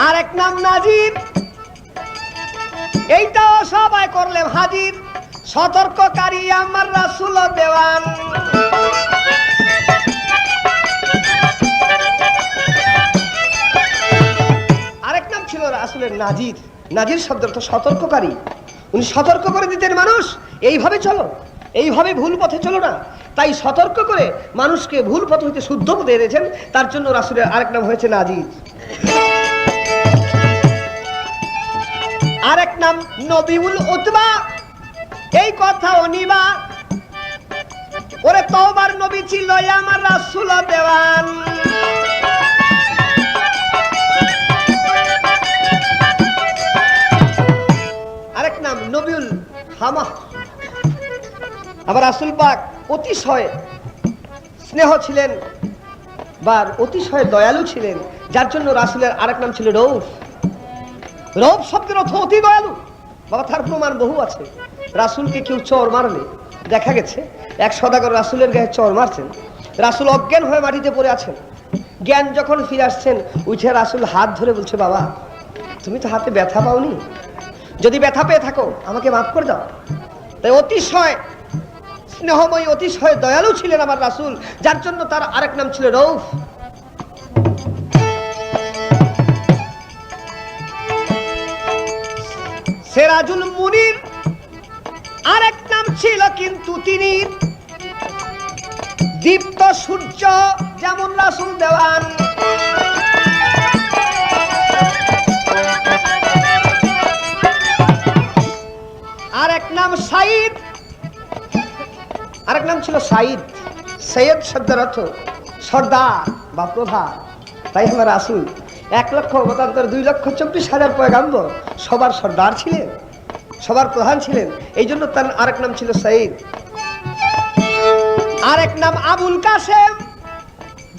আরেক নাম নাজির। এইটাও সবাই করলেন হাজির, সতর্ককারী আমার রাসূল দেওয়ান। আরেক নাম ছিল রাসূলের নাজির। নাজির শব্দের অর্থ সতর্ককারী। উনি সতর্ক করে দিতেন, মানুষ এইভাবে চলো, এইভাবে ভুল পথে চলো না। তাই সতর্ক করে মানুষকে ভুল পথ হইতে শুদ্ধ পথে এনেছেন। তার জন্য রাসূলের আরেক নাম হয়েছে নাজির। আরেক নাম নবীউল উতবা। এই কথা অনিবা, ওরে তওবার নবী ছিল আমার রাসূল দেওয়ান। আরেক নাম নবীউল হামা। আবার রাসূল পাক অতিশয় স্নেহ ছিলেন বা অতিশয় দয়ালু ছিলেন, যার জন্য রাসূলের আরেক নাম ছিল রউফ। রউফ শব্দের অর্থ অতি দয়ালু। বাবা তার প্রমাণ বহু আছে। রাসূলকে কেউ চর মারলে দেখা গেছে এক সওদাগর রাসূলের গায়ে চর মারছেন, রাসূল অজ্ঞান হয়ে মাটিতে পড়ে আছেন। জ্ঞান যখন ফিরে আসছেন উঠে রাসূল হাত ধরে বলছে, বাবা তুমি তো হাতে ব্যথা পাওনি, যদি ব্যথা পেয়ে থাকো আমাকে মাফ করে দাও। তাই অতিশয় স্নেহময়ী, অতিশয় দয়ালু ছিলেন আমার রাসূল, যার জন্য তার আরেক নাম ছিল রউফ। সিরাজুল মুনির আরেক নাম ছিল, কিন্তু তিনি দীপ্ত সূর্য যেমন রাসূল দেওয়ান। আরেক নাম সাইদ, আরেক নাম ছিল সাইদ। সৈয়দ শব্দের অর্থ সর্দার বা প্রধান। তাই আমার রাসূল 1,00,000 মতান্তর 2,24,000 পয়গাম্বর সবার সর্দার ছিলেন, সবার প্রধান ছিলেন। এই জন্য তার আরেক নাম ছিল সাইদ। আরেক নাম আবুল কাসেম,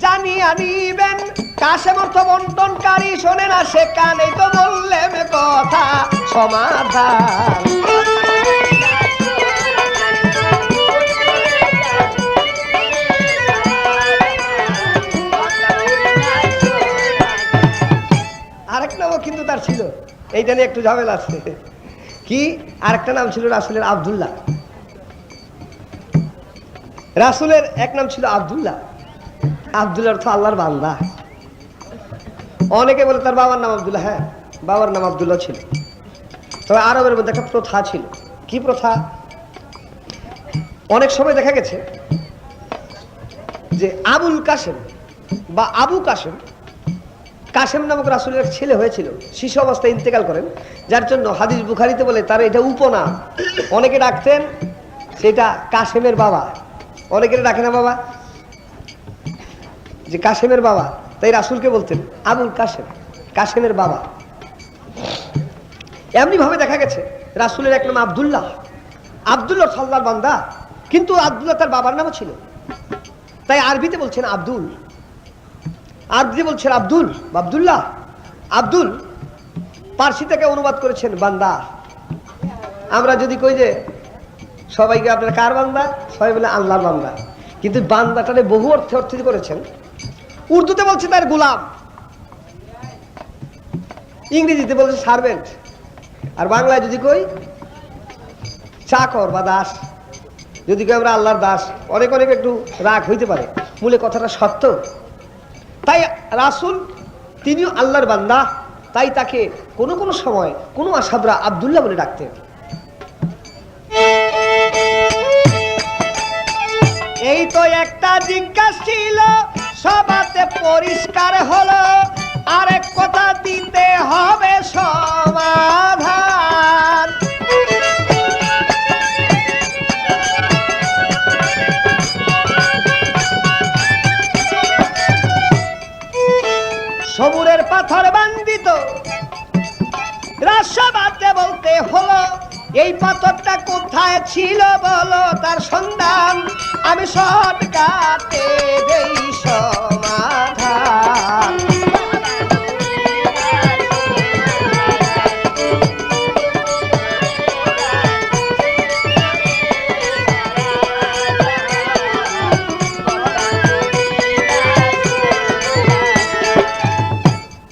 জানিয়া নিবেন কাসেম অর্থ বন্টনকারী, শোনে না সে কানে তো বললেন কথা সমাধান। আরেক নামও কিন্তু তার ছিল, এইটা নিয়ে একটু ঝামেলা আছে। কি আরেকটা নাম ছিল রাসূলের আব্দুল্লাহ। রাসূলের এক নাম ছিল আব্দুল্লাহ। আব্দুল্লাহ অর্থ আল্লাহর বান্দা। অনেকে বলে তার বাবার নাম আব্দুল্লাহ। হ্যাঁ, বাবার নাম আব্দুল্লাহ ছিল। তবে আরবের মধ্যে একটা প্রথা ছিল। কি প্রথা? অনেক সময় দেখা গেছে যে আবুল কাসেম বা আবু কাসেম, কাসেম নামক রাসূলের ছেলে হয়েছিল, শিশু অবস্থায় ইন্তেকাল করেন, যার জন্য হাদিস বুখারীতে বলে তার এটা উপনাম। অনেকে ডাকতেন সেটা কাসেমের বাবা, অনেকের ডাকে না বাবা, যে কাসেমের বাবা, তাই রাসূলকে বলতেন আবুল কাসেম, কাসেমের বাবা। এমনি ভাবে দেখা গেছে রাসূলের এক নাম আব্দুল্লাহ। আব্দুল্লাহ আল্লাহর বান্দা, কিন্তু আব্দুল্লাহ তার বাবার নামও ছিল। তাই আরবিতে বলছেন আব্দুল, আরবিতে বলছেন আব্দুল, আব্দুল্লাহ। আব্দুল পার্সি থেকে অনুবাদ করেছেন বান্দা। আমরা যদি কই যে সবাইকে আপনারা কার বান্দা, সবাই বলে আল্লাহর বান্দা, কিন্তু বান্দাটারে বহু অর্থে অর্থিত করেছেন। উর্দুতে বলছে তার গোলাম, ইংরেজিতে বলছে সার্ভেন্ট, আর বাংলায় যদি কই চাকর বা দাস। যদি কই আমরা আল্লাহর দাস, অনেক অনেক একটু রাগ হইতে পারে, মূলে কথাটা সত্য। তাই রাসূল তিনিও আল্লাহর বান্দা, তাই তাকে কোনো কোনো সময় কোনো আসাদরা আব্দুল্লাহ বলে ডাকতেন। এই তো একটা জিজ্ঞাসা ছিল, সবাতে পরিষ্কার হলো, আরেক কথা দিতে হবে সমাধান। সবুরের পাথর বান্ধিত রাস্তাবাদে বলতে হলো, এই পাথরটা কোথায় ছিল বলো তার সন্ধান, আমি শর্টকাটে দেই সমাধান।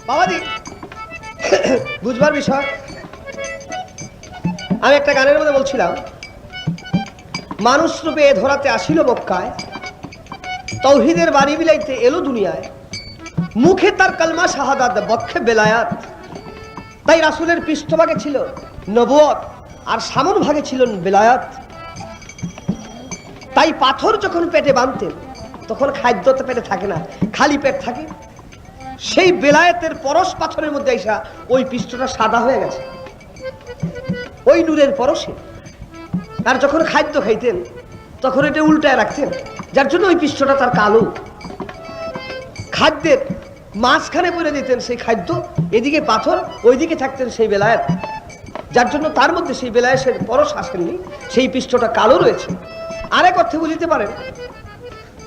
বাবাজি বুঝবার বিষয়, আমি একটা গানের মধ্যে বলছিলাম, মানুষ রূপে এ ধরাতে আসিল মক্কায়, তৌহিদের বাড়ি বিলাইতে এলো দুনিয়ায়, মুখে তার কালমা শাহাদাত, বক্ষে বেলায়াত। তাই রাসূলের পৃষ্ঠভাগে ছিল নবুয়ত আর সামন ভাগে ছিল বেলায়াত। তাই পাথর যখন পেটে বাঁধতেন তখন খাদ্য তো পেটে থাকে না, খালি পেট থাকে। সেই বেলায়েতের পরশ পাথরের মধ্যে আইসা ওই পৃষ্ঠটা সাদা হয়ে গেছে ওই নূরের পরশে। আর যখন খাদ্য খাইতেন তখন এটা উল্টায় রাখতেন, যার জন্য ওই পৃষ্ঠটা তার কালো। খাদ্যের মাঝখানে পড়ে দিতেন সেই খাদ্য, এদিকে পাথর, ওইদিকে থাকতেন সেই বেলায়েত, যার জন্য তার মধ্যে সেই বেলায়েতের পরশ আসেননি, সেই পৃষ্ঠটা কালো রয়েছে। আরেক অর্থে বুঝতে পারেন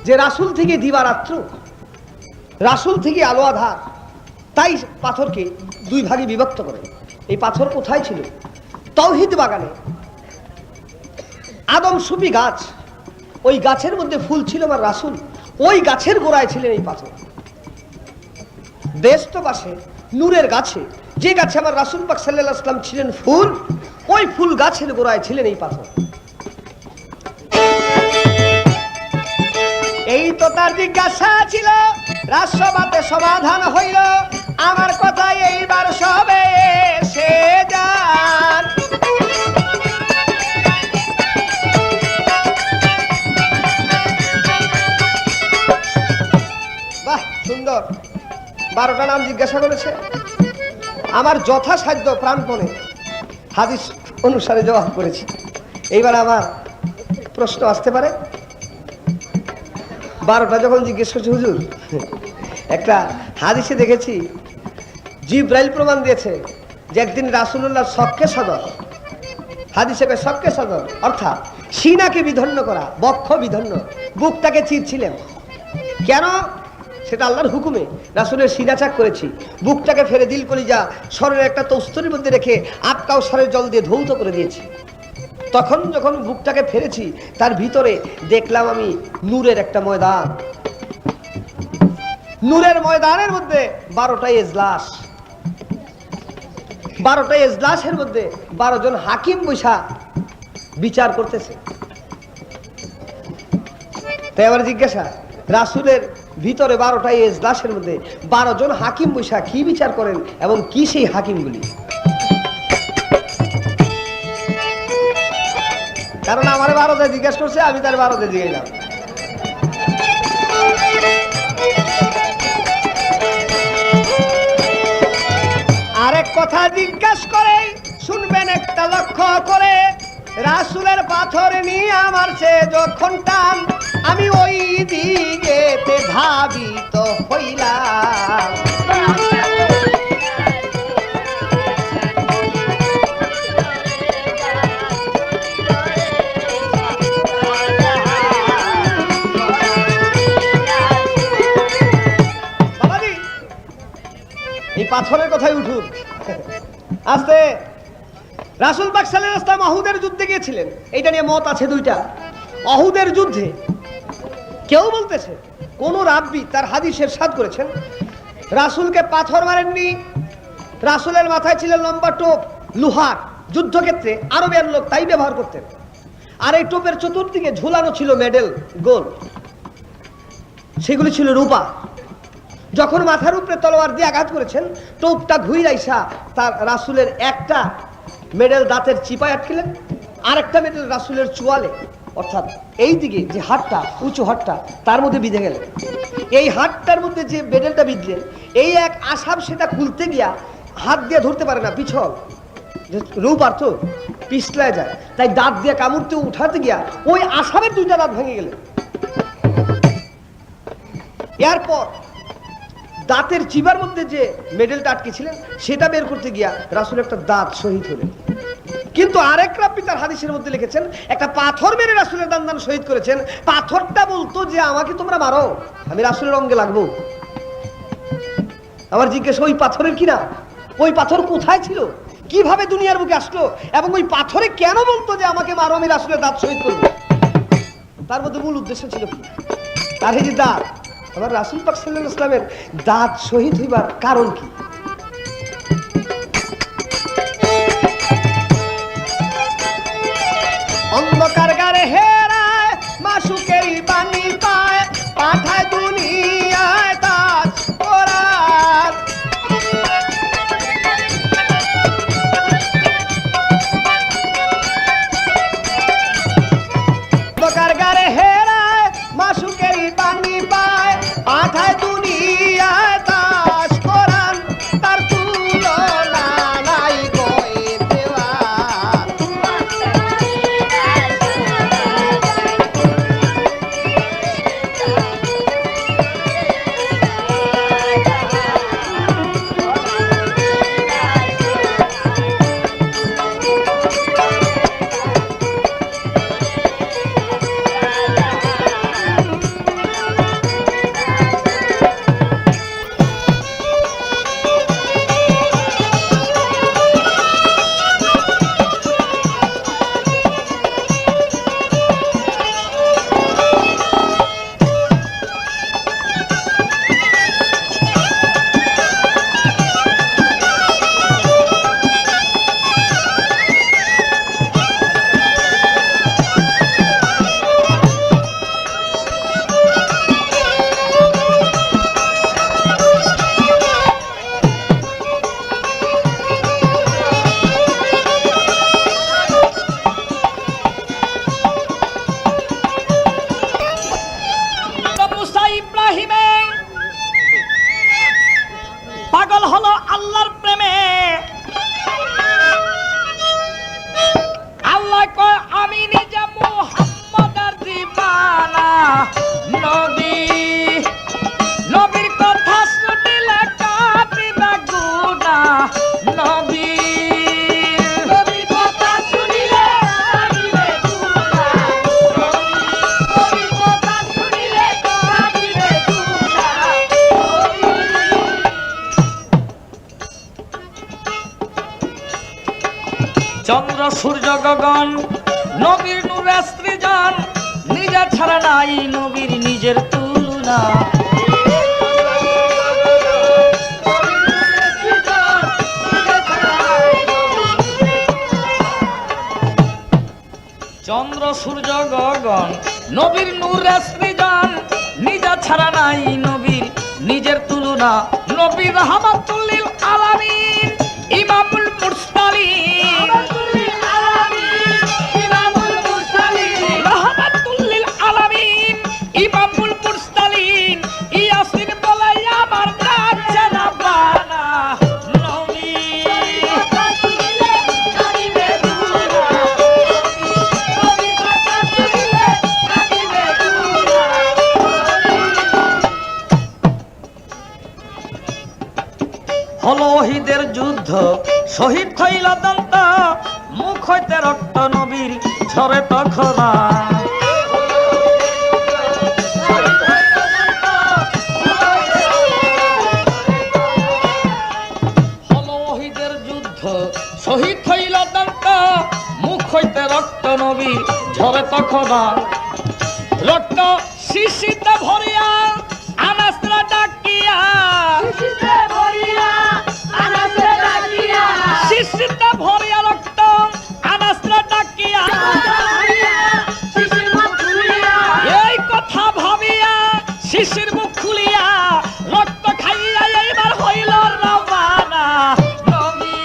যে রাসূল থেকে দিবারাত্র, রাসূল থেকে আলো আধার, তাই পাথরকে দুই ভাগে বিভক্ত করেন। এই পাথর কোথায় ছিল? তাওহীদ বাগানে আদম সুফি গাছ, ওই গাছের মধ্যে ফুল ছিল আমার রাসূল, ওই গাছের গোড়ায় ছিলেন এই পাথর। বেহেশত পাশে নূরের গাছে, যে গাছে আমার রাসূল পাক সাল্লাল্লাহু আলাইহি ওয়াসাল্লাম ছিলেন ফুল, ওই ফুল গাছের গোড়ায় ছিলেন এই পাথর। এই তো তার জিজ্ঞাসা ছিল, রাজসভাতে সমাধান হইল, আমার কথা এইবার সবে এসে যান। বাহ, সুন্দর। 12টা নাম জিজ্ঞাসা করেছে, আমার যথাসাধ্য প্রাণপণে হাদিস অনুসারে জবাব করেছি। এইবার আমার প্রশ্ন আসতে পারে, 12টা যখন জিজ্ঞেস করছে, হুজুর একটা হাদিসে দেখেছি জিব্রাইল প্রমাণ দিয়েছে যে একদিন রাসূলুল্লাহ সক্কে সদর, হাদিসে সক্কে সদর অর্থাৎ সিনাকে বিধন্য করা, বক্ষ বিধন্য, বুকটাকে চিরছিলেন। কেন? সেটা আল্লাহর হুকুমে রাসূলের সিনা চাক করেছি, বুকটাকে ফেরে দিল কলিজা শরীরের একটা তস্তরির মধ্যে রেখে আটকাও সারের জল দিয়ে ধৌত করে দিয়েছি। তখন যখন বুকটাকে ফেরেছি, তার ভিতরে দেখলাম আমি নূরের একটা ময়দান, নূরের ময়দানের মধ্যে 12টা এজলাস, 12টা এজলাসের মধ্যে 12 জন হাকিম বৈশা বিচার করতেছে। তাই আমার জিজ্ঞাসা, রাসূলের ভিতরে 12টা এজলাসের মধ্যে 12 জন হাকিম বৈশা কি বিচার করেন এবং কি সেই হাকিমগুলি? কারণ আমার 12টা জিজ্ঞাসা করছে, আমি তার 12টা জিজ্ঞাসলাম। আরেক কথা জিজ্ঞাসা করে শুনবেন একটা লক্ষ্য করে, রাসূলের পাথর নিয়ে আমার সে যখন টান, আমি ওই দিকেতে ধাবিত হইলাম। এই পাথরের কথাই উঠুন আস্তে। রাসূল পাক সাল্লাল্লাহু আলাইহি ওয়াসাল্লাম অহুদের যুদ্ধে গিয়েছিলেন, এইটা নিয়ে মত আছে দুইটা। অহুদের যুদ্ধে কেউ বলতেছে, কোন রাব্বি তার হাদিস ইরশাদ করেছেন রাসূলকে পাথর মারেননি, রাসূলের মাথায় ছিল লম্বা টোপ লোহার, যুদ্ধক্ষেত্রে আরবের লোক তাই ব্যবহার করতেন। আর এই টোপের চতুর্দিকে ঝুলানো ছিল মেডেল গোল, সেগুলি ছিল রূপা। যখন মাথার উপরে তলোয়ার দিয়ে আঘাত করেছেন, টোপটা ঘুরাইসা তার রাসূলের একটা মেডেল দাঁতের চিপায় আটকিলেন, আরেকটা মেডেল রাসূলের চোয়ালে অর্থাৎ এই দিকে যে হাতটা উঁচু হাতটা তার মধ্যে বিঁধে গেলেন। এই হাতটার মধ্যে যে মেডেলটা বিঁধলেন, এই এক আসাব সেটা খুলতে গিয়া হাত দিয়ে ধরতে পারে না, পিছল রূপার তো পিছলায় যায়, তাই দাঁত দিয়ে কামড়তে উঠাতে গিয়া ওই আসাবের 2টা দাঁত ভেঙে গেলেন। এরপর দাঁতের চিবার মধ্যে যে মেডেলটা আটকেছিলেন সেটা বের করতে গিয়া রাসূল একটা দাঁত শহীদ হলেন। কিন্তু আরেক রাব্বি তার হাদিসের মধ্যে লিখেছেন, একটা পাথর মেরে রাসূলের দান শহীদ করেছেন। পাথরটা বলতো যে আমাকে তোমরা মারো, আমি রাসূলের অঙ্গে লাগবো। আমার জিজ্ঞেস, ওই পাথরের কিনা, ওই পাথর কোথায় ছিল, কিভাবে দুনিয়ার বুকে আসলো, এবং ওই পাথরে কেন বলতো যে আমাকে মারো, আমি রাসূলের দাঁত শহীদ করবো? তার মধ্যে মূল উদ্দেশ্য ছিল কি? তার এই যে দাঁত, আমার রাসূল পাক সাল্লাল্লাহু আলাইহি ওয়াসাল্লামের দাঁত শহীদ হইবার কারণ কি? অন্ধকার গারে হেরায় মাসুকের বাণী পায়, পাঠায় দুনিয়ায় তাজ কোরআন। অন্ধকার গারে হেরায় মাসুকের বাণী পায়, পাঠায় দুনিয়ায় তাজ কোরআন। চন্দ্র সূর্য গগন নবীর নূরে সৃজন, নিজে ছাড়া নাই নবীর নিজের তুলনা। চন্দ্র সূর্য গগন নবীর নূরে সৃজন, নিজে ছাড়া নাই নবীর নিজের তুলনা। নবী রাহমাতুল লিল আলামিন ইমামুল মুরসালিন, রাহমাতুল লিল আলামিন ইমামুল মুরসালিন। ইয়াসিন বলে আমার কাছে রাব্বানা নবী। হলো ওহিদের যুদ্ধ, শহীদ হইল দন্ত, মুখ হইতে রক্ত নবীর ঝরে তখন। হলো ওহিদের যুদ্ধ, শহীদ হইল দন্ত, মুখ হইতে রক্ত নবীর ঝরে তখন। রক্ত শিশিতে ভরিয়া আনাসরা ডাকিয়া, শিশিতে ভরিয়া রক্ত আনাসরা ডাকিয়া, এই কথা ভাবিয়া শিশির মুখ খুলিয়া রক্ত খাইয়া এইবার হইল রওয়ানা নবী।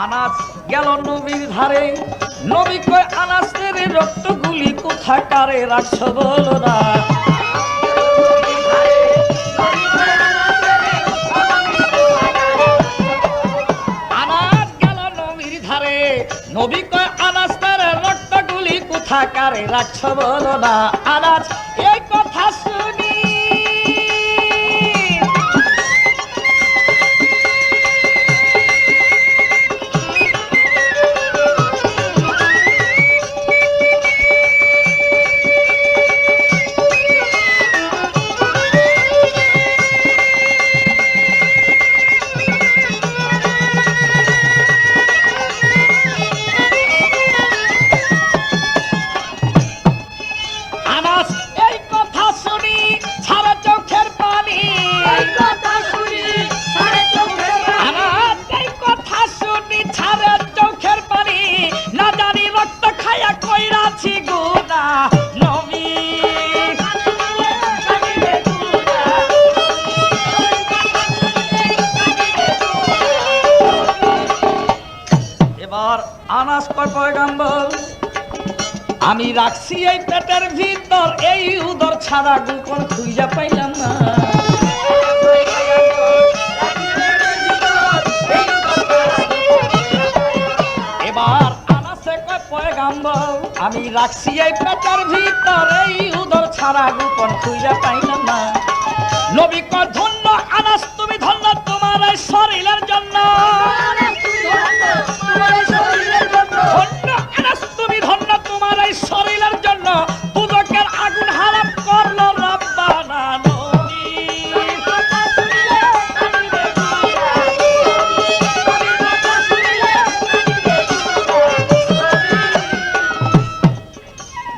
আনাস গেল নবীর ধারে, নবী কয় আনাসের রক্তগুলি কোথাকারে রাখছ বলো না। আনাস গেল নবীর ধারে, নবী কয় আনাসের রক্তগুলি কোথাকারে রাখছ বলো না। আনাস এই কথা শুনি আনাস কয় পয়গম্বর, আমি রাখছি এই পেটের ভিতর এই উদর ছাড়া গোপন খুঁজা পাইলাম না। এবার আনাসে কয় পয়গম্বর, আমি রাখছি এই পেটের ভিতর এই উদর ছাড়া গোপন খুঁজা পাইলাম না। নবী কয় ধন্য আনাস তুমি ধন্য তোমার এই শরীরের জন্য, ধন্য আনাস তুমি ধন্য তোমার এই শরীরের জন্য। দুদকের আগুন হারাম করলো রব্বানা নবী।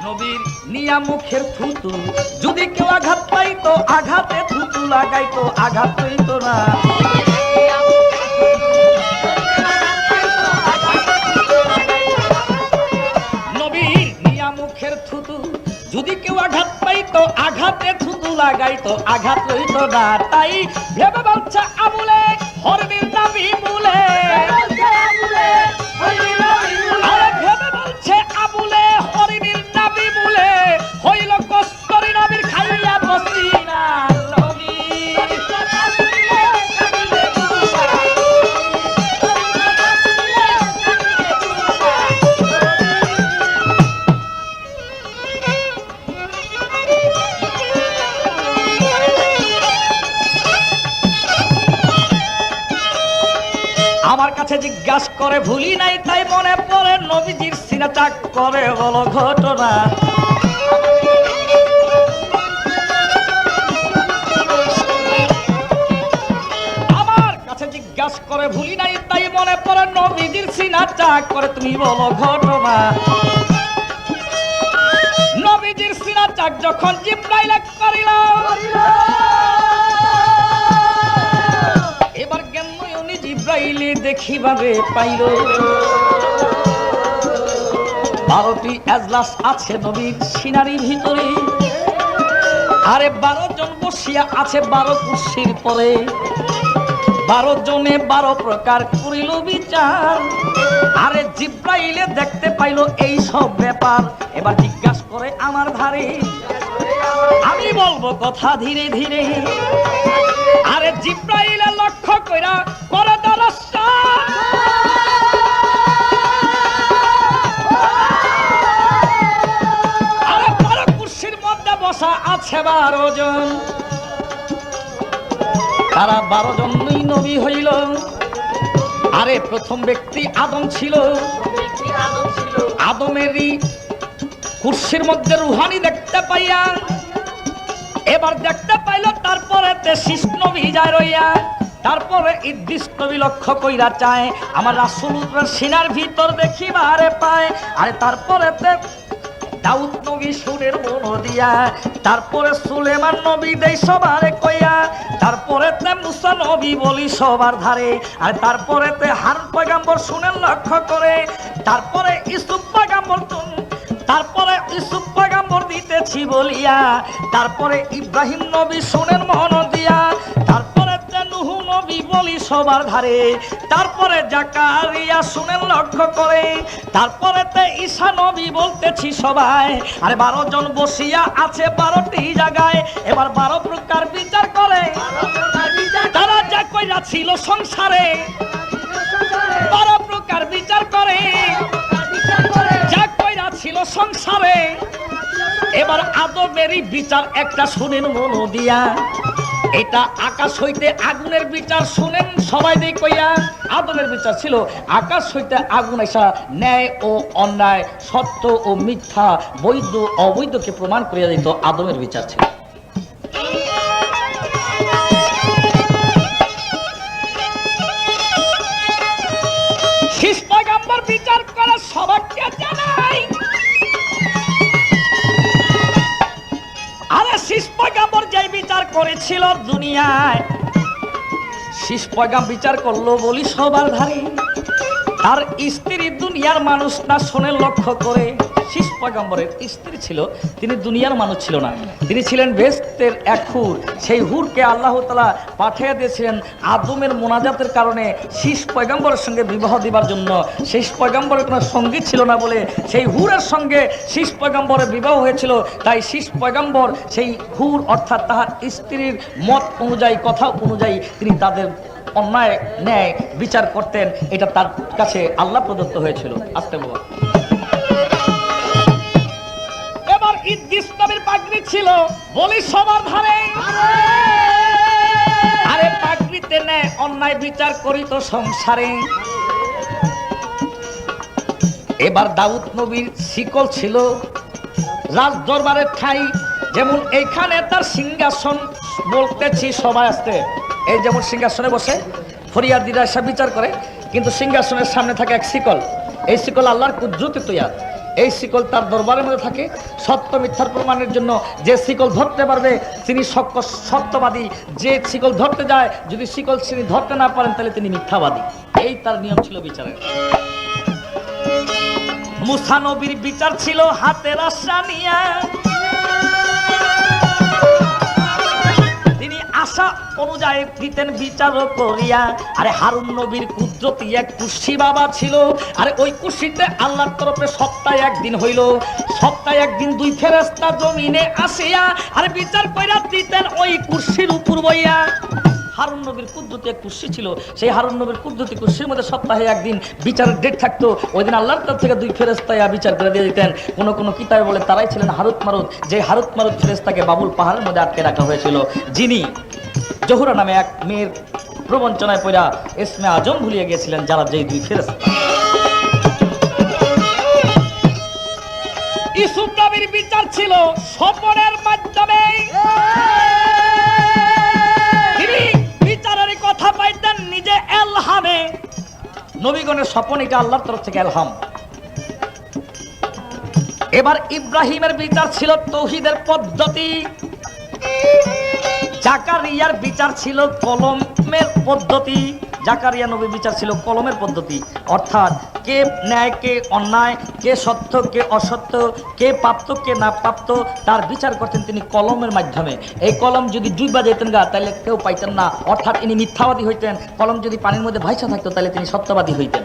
নবীর নিয়া মুখের থুতু, যদি কেউ আঘাত পাইতো আঘাতে থুতু লাগাইতো, আঘাত হইতো না। নবীর নিয়া মুখের থুতু, যদি কেউ আঘাত পাইতো আঘাতে থুতু লাগাইতো, আঘাত হইতো না। তাই ভেবে বলছে আবুলে হরনির নাবি মুলে, আরে ভেবে বলছে আবুলে হরিণীর নাবি মুলে, হইল কস্তরি নবীর খাইয়া বসি না নবী। আমার কাছে জিজ্ঞাসা করে ভুলি নাই, তাই মনে পড়ে নবীজির সিনা চাক করে বলো ঘটনা। সিনা চাক করে তুমি বলো ঘটনা। নবীজির সিনা চাক যখন জিব্রাইল করিল, এবার জ্ঞানময়ী জিব্রাইলে দেখিবারে পাইল 12টি এজলাস আছে নবীর সিনারির ভিতরে, আরে 12 জন বসিয়া আছে 12 কুরসির পরে, 12 জনে 12 প্রকার করিল বিচার। আরে জিব্রাইলে দেখতে পাইল এই সব ব্যাপার, এবার জিজ্ঞাসা করে আমার ধারে, আমি বলবো কথা ধীরে ধীরে। আরে জিব্রাইলে লক্ষ্য কইরা করে দরস্তা, আরে 12 কুরসির মধ্যে বসা আছে 12 জন, তারা 12 জনই নবী হইল। আরে প্রথম ব্যক্তি আদম ছিল, আদমেরই কুরসির মধ্যে রুহানি দেখতে পাইয়া, এবার দেখতে পাইল তারপরে শীষ নবী যায় রইয়া, তারপরে ইদ্রিস নবী লক্ষ্য কইরা চায় আমার রাসূলুল্লাহর সিনার ভিতর দেখিবারে পায়। আরে তারপরে দাউদ নবী সুরের মন দিয়া, তারপরে সুলেমান নবী দেই সবারে কইয়া, তারপরে মুসা নবী বলি সবার ধারে, আর তারপরে হারুন পয়গম্বর শুনেন লক্ষ্য করে, তারপরে ইউসুফ পয়গম্বর, তারপরে ইউসুফ পয়গম্বর দিতেছি বলিয়া, তারপরে ইব্রাহিম নবী শুনেন মন দিয়া, তারপরে নূহ নবী বলি সবার ধারে, তারপরে জাকারিয়া শুনেন লক্ষ্য করে, তারপরে ঈসা নবী বলতেছি সবাই। আরে 12 জন বসিয়া আছে 12টি জায়গায়, এবার 12 প্রকার বিচার করে, তারা যা কইরা ছিল সংসারে 12 প্রকার বিচার করে, যা কইরা ছিল সংসারে। এবার আদমেরই বিচার একটা শুনেন মন দিয়া, এটা আকাশ হইতে আগুনের বিচার শুনেন সবাই দেই কইয়া। আদমের বিচার ছিল আকাশ হইতে আগুন এসা ন্যায় ও অন্যায়, সত্য ও মিথ্যা, বৈধ অবৈধকে প্রমাণ করিয়া দিত, আদমের বিচার ছিল। শীষ পয়গম্বর বিচার করে সবাইকে জানাই। আরে শীষ পয়গম্বর যে বিচার করেছিল দুনিয়ায়, শীষ পয়গম্বর বিচার করলো বলি সবার ধারে, তার স্ত্রী দুনিয়ার মানুষ না শুনে লক্ষ্য করে। শীষ পয়গম্বরের স্ত্রী ছিল, তিনি দুনিয়ার মানুষ ছিল না, তিনি ছিলেন বেহেশতের এক হুর। সেই হুরকে আল্লাহ তাআলা পাঠিয়ে দিয়েছিলেন আদমের মোনাজাতের কারণে শীষ পয়গম্বরের সঙ্গে বিবাহ দিবার জন্য। শীষ পয়গম্বরের কোনো সঙ্গী ছিল না বলে সেই হুরের সঙ্গে শীষ পয়গম্বরের বিবাহ হয়েছিল। তাই শীষ পয়গম্বর সেই হুর অর্থাৎ তাহার স্ত্রীর মত অনুযায়ী, কথা অনুযায়ী তিনি তাদের অন্যায় ন্যায় বিচার করতেন। এটা তার কাছে আল্লাহ প্রদত্ত হয়েছিল। আসতে বাবা, এবার ইদ্রিস নবীর পাগড়ি ছিল বলি সবার ধারে, আরে পাগড়িতে ন্যায় অন্যায় বিচার করিত সংসারে। এবার দাউদ নবীর শিকল ছিল রাজ দরবারের ঠাই, যেমন এইখানে তার সিংহাসন, বলতেছি সবাই আসতে, এই যেমন সিংহাসনে বসে ফরিয়াদিরা এসে বিচার করে, কিন্তু সিংহাসনের সামনে থাকে এক শিকল, এই শিকল আল্লাহর কুদরতে তৈয়ার। এই শিকল তার দরবারের মধ্যে থাকে সত্য মিথ্যার প্রমাণের জন্য। যে শিকল ধরতে পারবে তিনি সত্যবাদী, যে শিকল ধরতে যায় যদি শিকল তিনি ধরতে না পারেন তাহলে তিনি মিথ্যাবাদী। এই তার নিয়ম ছিল বিচারের। মুসা নবীর বিচার ছিল হাতের আশা নিয়া, তিনি আশা অনুযায়ী দিতেন বিচার করিয়া। আরে হারুন নবীর কুদরতি এক কুরসি বাবা ছিল, আরে ওই কুরসিতে আল্লাহর তরফে সপ্তাহে একদিন হইল, সপ্তাহে একদিন 2 ফেরেশতা জমিনে আসিয়া আরে বিচার কইরা দিতেন ওই কুরসির উপর বইয়া। হারুন নবীর কুদরতি এক কুরসি ছিল, সেই হারুন নবীর কুদরতি কুরসির মধ্যে সপ্তাহে একদিন বিচারের ডেট থাকতো। ওই দিন আল্লাহর তরফ থেকে 2 ফেরেশতা বিচার করে দিয়ে দিতেন। কোন কোন কিতাবে বলে তারাই ছিলেন হারুত মারুত, যে হারুত মারুত ফেরেশতাকে বাবুল পাহাড়ের মধ্যে আটকে রাখা হয়েছিল, যিনি জহুরা নামে এক মেয়ের প্রবঞ্চনায় পড়া ইসমে আজম ভুলিয়ে গিয়েছিলেন, যারা যেই 2 ফেরেশতা। ইউসুফ নবীর বিচার ছিল স্বপ্নের মাধ্যমে, তিনি বিচারের কথা পাইতেন নিজে এলহামে। নবীগণের স্বপন, এটা আল্লাহর তরফ থেকে এলহাম। এবার ইব্রাহিমের বিচার ছিল তৌহিদের পদ্ধতি, জাকারিয়ার বিচার ছিল কলমের পদ্ধতি। জাকারিয়া নবীর বিচার ছিল কলমের পদ্ধতি, অর্থাৎ কে ন্যায় কে অন্যায়, কে সত্য কে অসত্য, কে প্রাপ্ত কে না প্রাপ্ত, তার বিচার করতেন তিনি কলমের মাধ্যমে। এই কলম যদি ডুইবা যেতেন গা তাহলে কেউ পাইতেন না, অর্থাৎ ইনি মিথ্যাবাদী হইতেন। কলম যদি পানির মধ্যে ভাইসা থাকতো তাহলে তিনি সত্যবাদী হইতেন।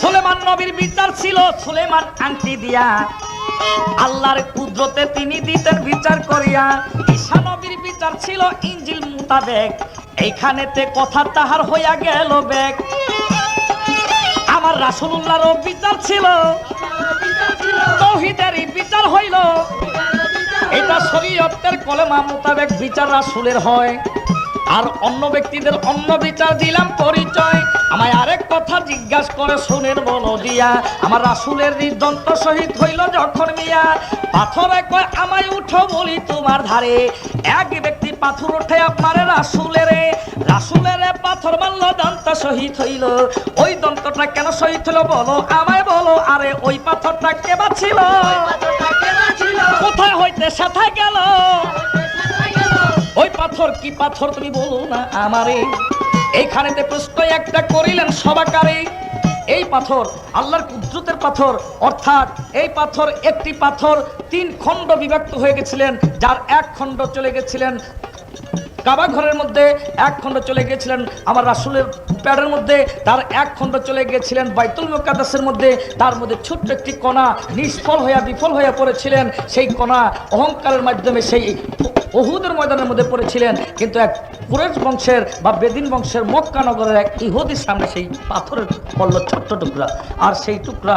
সুলেমান নবীর বিচার ছিল সুলেমান আংটি দিয়া, আল্লাহর কুদরতে তিনি দিতেন বিচার করিয়া। ঈসা নবীর বিচার ছিল ইনজিল মোতাবেক, এইখানেতে কথা তাহার হইয়া গেল বেক। আমার রাসূলুল্লাহরও বিচার ছিল, তাওহীদেরই বিচার হইল, এটা শরীয়তের কলেমা মোতাবেক বিচার রাসূলের হয়। আর অন্য ব্যক্তিদের অন্য বিচার দিলাম পরিচয়। আমায় আরেক কথা জিজ্ঞাসা করে শুনেন বলো দিয়া, আমার রাসূলের হৃদন্ত শহীদ হইল যখন মিয়া। পাথরে কয় আমায় উঠো বলি তোমার ধারে, এক ব্যক্তি পাথর উঠে আপনার রাসূলের, পাথর মারল দন্ত শহীদ হইল। ওই দন্তটা কেন শহীদ হইল বলো আমায় বলো, আরে ওই পাথরটা কে বাছিল, কোথায় হইতে সেথায় গেল, ওই পাথর কি পাথর তুমি বলো না আমারে। এইখানেতে প্রশ্ন একটা করিলেন সবাকারে, এই পাথর আল্লাহর কুদরতের পাথর, অর্থাৎ এই পাথর একটি পাথর তিন খণ্ড বিভক্ত হয়ে গেছিলেন, যার এক খণ্ড চলে গেছিলেন কাবা ঘরের মধ্যে, এক খণ্ড চলে গিয়েছিলেন আমার রাসূলের প্যাডের মধ্যে, তার এক খণ্ড চলে গিয়েছিলেন বাইতুল মুকাদ্দাসের মধ্যে। তার মধ্যে ছোট্ট একটি কণা নিষ্ফল হইয়া বিফল হইয়া পড়েছিলেন, সেই কণা অহংকারের মাধ্যমে সেই উহুদের ময়দানের মধ্যে পড়েছিলেন। কিন্তু এক কুরাইশ বংশের বা বেদিন বংশের মক্কা নগরের এক ইহুদির সামনে সেই পাথরের পড়ল ছোট্ট টুকরা, আর সেই টুকরা